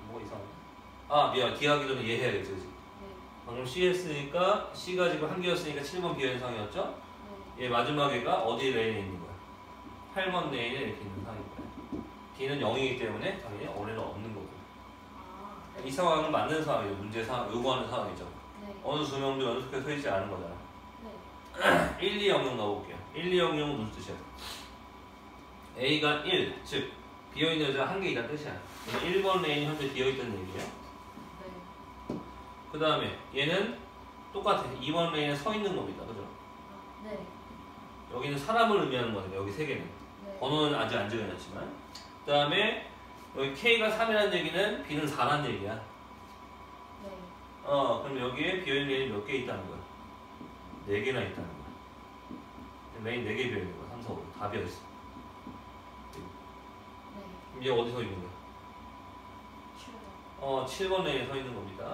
[SPEAKER 1] 뭐가 이상하네. 미안. D 하기 전에 얘 해야겠지. 그치?
[SPEAKER 2] 네.
[SPEAKER 1] 방금 C 했으니까 C가 지금 한 개였으니까 7번 비어있는 상황이었죠?
[SPEAKER 2] 네.
[SPEAKER 1] 얘 마지막 애가 어디 레인에 있는 거야? 8번 레인에 이렇게 있는 상황인 거야. D는 0이기 때문에 당연히 어뢰는 없는 거고.
[SPEAKER 2] 네.
[SPEAKER 1] 이 상황은 맞는 상황이죠. 문제 상황, 요구하는 상황이죠.
[SPEAKER 2] 네.
[SPEAKER 1] 어느 두 명도 연속해서 서 있지 않은 거잖아.
[SPEAKER 2] 네.
[SPEAKER 1] 1, 2, 0, 0 넣어볼게요. 1, 2, 0, 0은 무슨 뜻이야? A가 1, 즉 비어있는 여자가 한 개 있다는 뜻이야. 1번 레인이 현재 비어있다는 얘기예요.
[SPEAKER 2] 네.
[SPEAKER 1] 그 다음에 얘는 똑같아. 2번 레인에 서 있는 겁니다. 그죠?
[SPEAKER 2] 네.
[SPEAKER 1] 여기는 사람을 의미하는 거니까 여기 세 개는.
[SPEAKER 2] 네.
[SPEAKER 1] 번호는 아직 안 정해놨지만. 그 다음에 여기 K가 3이라는 얘기는 B는 4라는 얘기야.
[SPEAKER 2] 네.
[SPEAKER 1] 그럼 여기에 비어있는 레인이 몇 개 있다는 거야? 4개나 있다는 거야. 레인 4개 비어있는 거야. 3, 4, 5. 다 비어있어.
[SPEAKER 2] 네.
[SPEAKER 1] 그럼 얘 어디 서 있는 거야?
[SPEAKER 2] 7번.
[SPEAKER 1] 7번 레인에 서 있는 겁니다.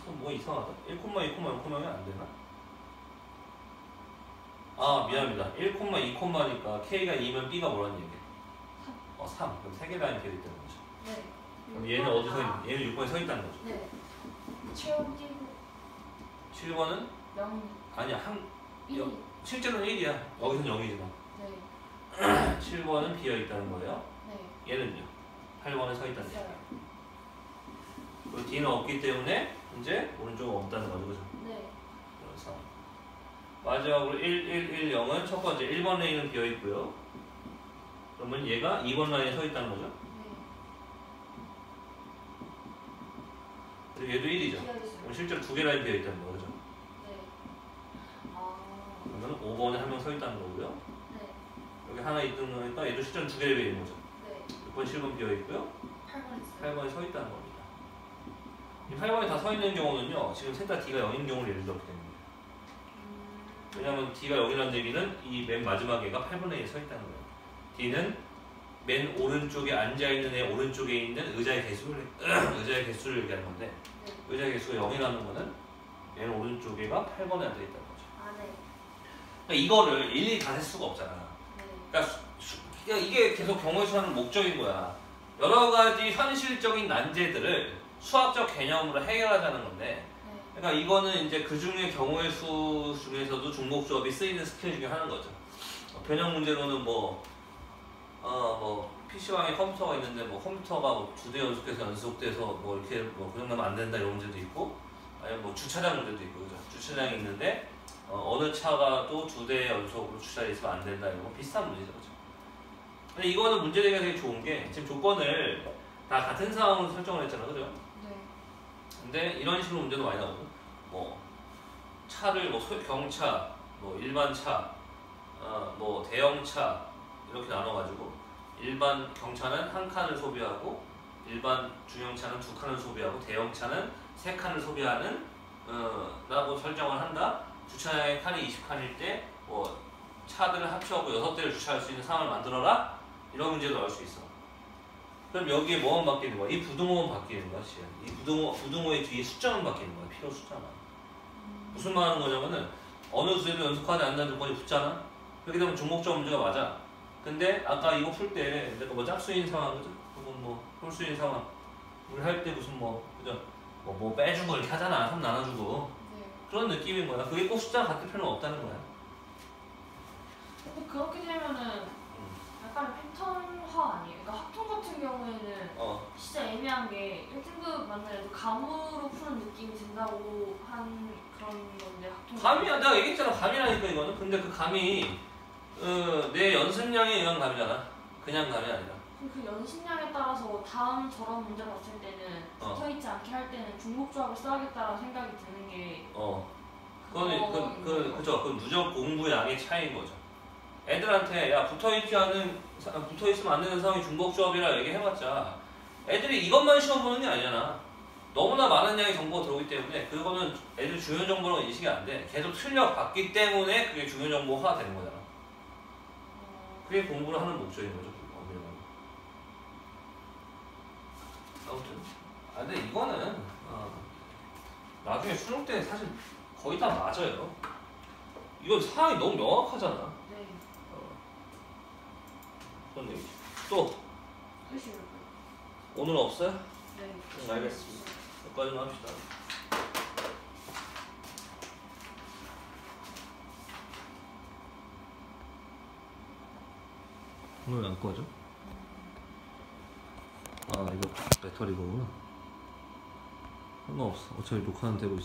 [SPEAKER 1] 그럼 뭐 이상하다. 1, 2, 0이 안 되나? 미안합니다. 1, 2니까 K가 2면 B가 뭐라는 얘기야? 3. 그럼 3개 라인 비어 있다는 거죠.
[SPEAKER 2] 네.
[SPEAKER 1] 그럼 얘는 어디 서 있는? 얘는 6번에 서 있다는 거죠.
[SPEAKER 2] 네. 7번 끼고
[SPEAKER 1] 7번은
[SPEAKER 2] 0.
[SPEAKER 1] 아니야.
[SPEAKER 2] 1.
[SPEAKER 1] 실제로는 1이야. 여기서는 0이지만.
[SPEAKER 2] 네.
[SPEAKER 1] 7번은 비어 있다는 거예요.
[SPEAKER 2] 네.
[SPEAKER 1] 얘는요. 8번에 서 있다는 얘기야.
[SPEAKER 2] 있어요.
[SPEAKER 1] 그리고 D는 없기 때문에 이제 오른쪽은 없다는 거죠. 그죠?
[SPEAKER 2] 네.
[SPEAKER 1] 그래서 마지막으로 1, 1, 1, 0은 첫 번째 1번 레인은 비어 있고요. 그러면 얘가 2번 라인에 서 있다는 거죠.
[SPEAKER 2] 네.
[SPEAKER 1] 그리고 얘도 1이죠.
[SPEAKER 2] 기억있어요.
[SPEAKER 1] 그럼 실제로 2개 라인 비어 있다는 거죠.
[SPEAKER 2] 네.
[SPEAKER 1] 그러면 5번에 한 명 서 있다는 거고요.
[SPEAKER 2] 네.
[SPEAKER 1] 여기 하나 있는 거니까 얘도 실제로 2개 비어 있는 거죠.
[SPEAKER 2] 네.
[SPEAKER 1] 6번, 7번 비어 있고요.
[SPEAKER 2] 8번 있어요.
[SPEAKER 1] 8번에 서 있다는 겁니다. 이 8번에 다 서 있는 경우는요. 지금 셋 다 D가 0인 경우를 예를 들었기 때문에. 왜냐면 D가 0이라는 얘기는 이 맨 마지막 애가 8번에 서 있다는 거예요. D는 맨 오른쪽에 앉아있는 애 오른쪽에 있는 의자의 개수를 얘기하는 건데
[SPEAKER 2] 네.
[SPEAKER 1] 의자의 개수가 0이라는 거는 맨 오른쪽에가 8번에 앉아있다는 거죠.
[SPEAKER 2] 네.
[SPEAKER 1] 그러니까 이거를 일일이 다 셀 수가 없잖아.
[SPEAKER 2] 네.
[SPEAKER 1] 그러니까 이게 계속 경우의 수라는 목적인 거야. 여러 가지 현실적인 난제들을 수학적 개념으로 해결하자는 건데,
[SPEAKER 2] 네.
[SPEAKER 1] 그러니까 이거는 이제 그 중에 경우의 수 중에서도 중복조합이 쓰이는 스킬 중에 하나인 거죠. 변형 문제로는 PC방에 컴퓨터가 있는데 컴퓨터가 2대 연속돼서 이렇게 고장나면 안 된다 이런 문제도 있고, 아니면 주차장 문제도 있고, 그죠? 주차장이 있는데 어느 차가 또 2대 연속으로 주차돼 있으면 안 된다 이런 거 비슷한 문제죠. 그죠? 근데 이거는 문제되기가 되게 좋은 게 지금 조건을 다 같은 상황으로 설정을 했잖아. 그죠?
[SPEAKER 2] 네.
[SPEAKER 1] 근데 이런 식으로 문제도 많이 나오고 뭐 차를 뭐 경차, 뭐 일반 차, 뭐 대형차 이렇게 나눠가지고 일반 경차는 1칸을 소비하고 일반 중형차는 2칸을 소비하고 대형차는 3칸을 소비하는 라고 설정을 한다. 주차의 칸이 20칸일 때 뭐 차들을 합쳐갖고 6대를 주차할 수 있는 상황을 만들어라. 이런 문제도 나올 수 있어. 그럼 여기에 뭐만 바뀌는 거야? 이 부등호만 바뀌는 거야. 이 부등호의 뒤에 숫자만 바뀌는 거야. 필요 숫자만. 무슨 말 하는 거냐면은 어느 수에도 연속하지 않는다는 조건이 붙잖아. 그렇게 되면 중복적 문제가 맞아. 근데 아까 이거 풀 때 내가 뭐 짝수인 상황 그죠? 혹은 뭐 홀수인 상황 우리 할 때 무슨 뭐 그죠? 뭐 빼주고 이렇게 하잖아. 3 나눠주고
[SPEAKER 2] 네.
[SPEAKER 1] 그런 느낌인 거야. 그게 꼭 숫자가 같을 필요는 없다는 거야.
[SPEAKER 2] 근데 그렇게 되면은 약간 패턴화 아니에요? 그러니까 학통 같은 경우에는 진짜 애매한 게 1등급 만들어도 감으로 푸는 느낌이 든다고 한 그런 건데 학통.
[SPEAKER 1] 감이야. 내가 얘기했잖아. 감이라니까 이거는. 근데 그 감이 내 연습량에 의한 감이잖아. 그냥 감이 아니라.
[SPEAKER 2] 그럼 그 연습량에 따라서 다음 저런 문제 봤을 때는 붙어있지 않게 할 때는 중복조합을 써야겠다라는 생각이 드는 게.
[SPEAKER 1] 그죠. 그 누적 공부량의 차이인 거죠. 애들한테 야 붙어있으면 안 되는 상황이 중복조합이라 얘기해봤자 애들이 이것만 시험 보는 게 아니잖아. 너무나 많은 양의 정보가 들어오기 때문에 그거는 애들 중요 정보로 인식이 안 돼. 계속 틀려봤기 때문에 그게 중요 정보화 되는 거잖아. 그게 공부를 하는 목적인 거죠. 아무튼 근데 이거는 나중에 수능 때 사실 거의 다 맞아요. 이건 상황이 너무 명확하잖아.
[SPEAKER 2] 네.
[SPEAKER 1] 그런 얘기죠. 또
[SPEAKER 2] 끝이 뭘까요?
[SPEAKER 1] 오늘 없어요?
[SPEAKER 2] 네.
[SPEAKER 1] 알겠습니다. 여기까지만 합시다. 오늘 안 꺼져? 이거 배터리 거구나. 상관없어. 어차피 녹화는 되고 있어.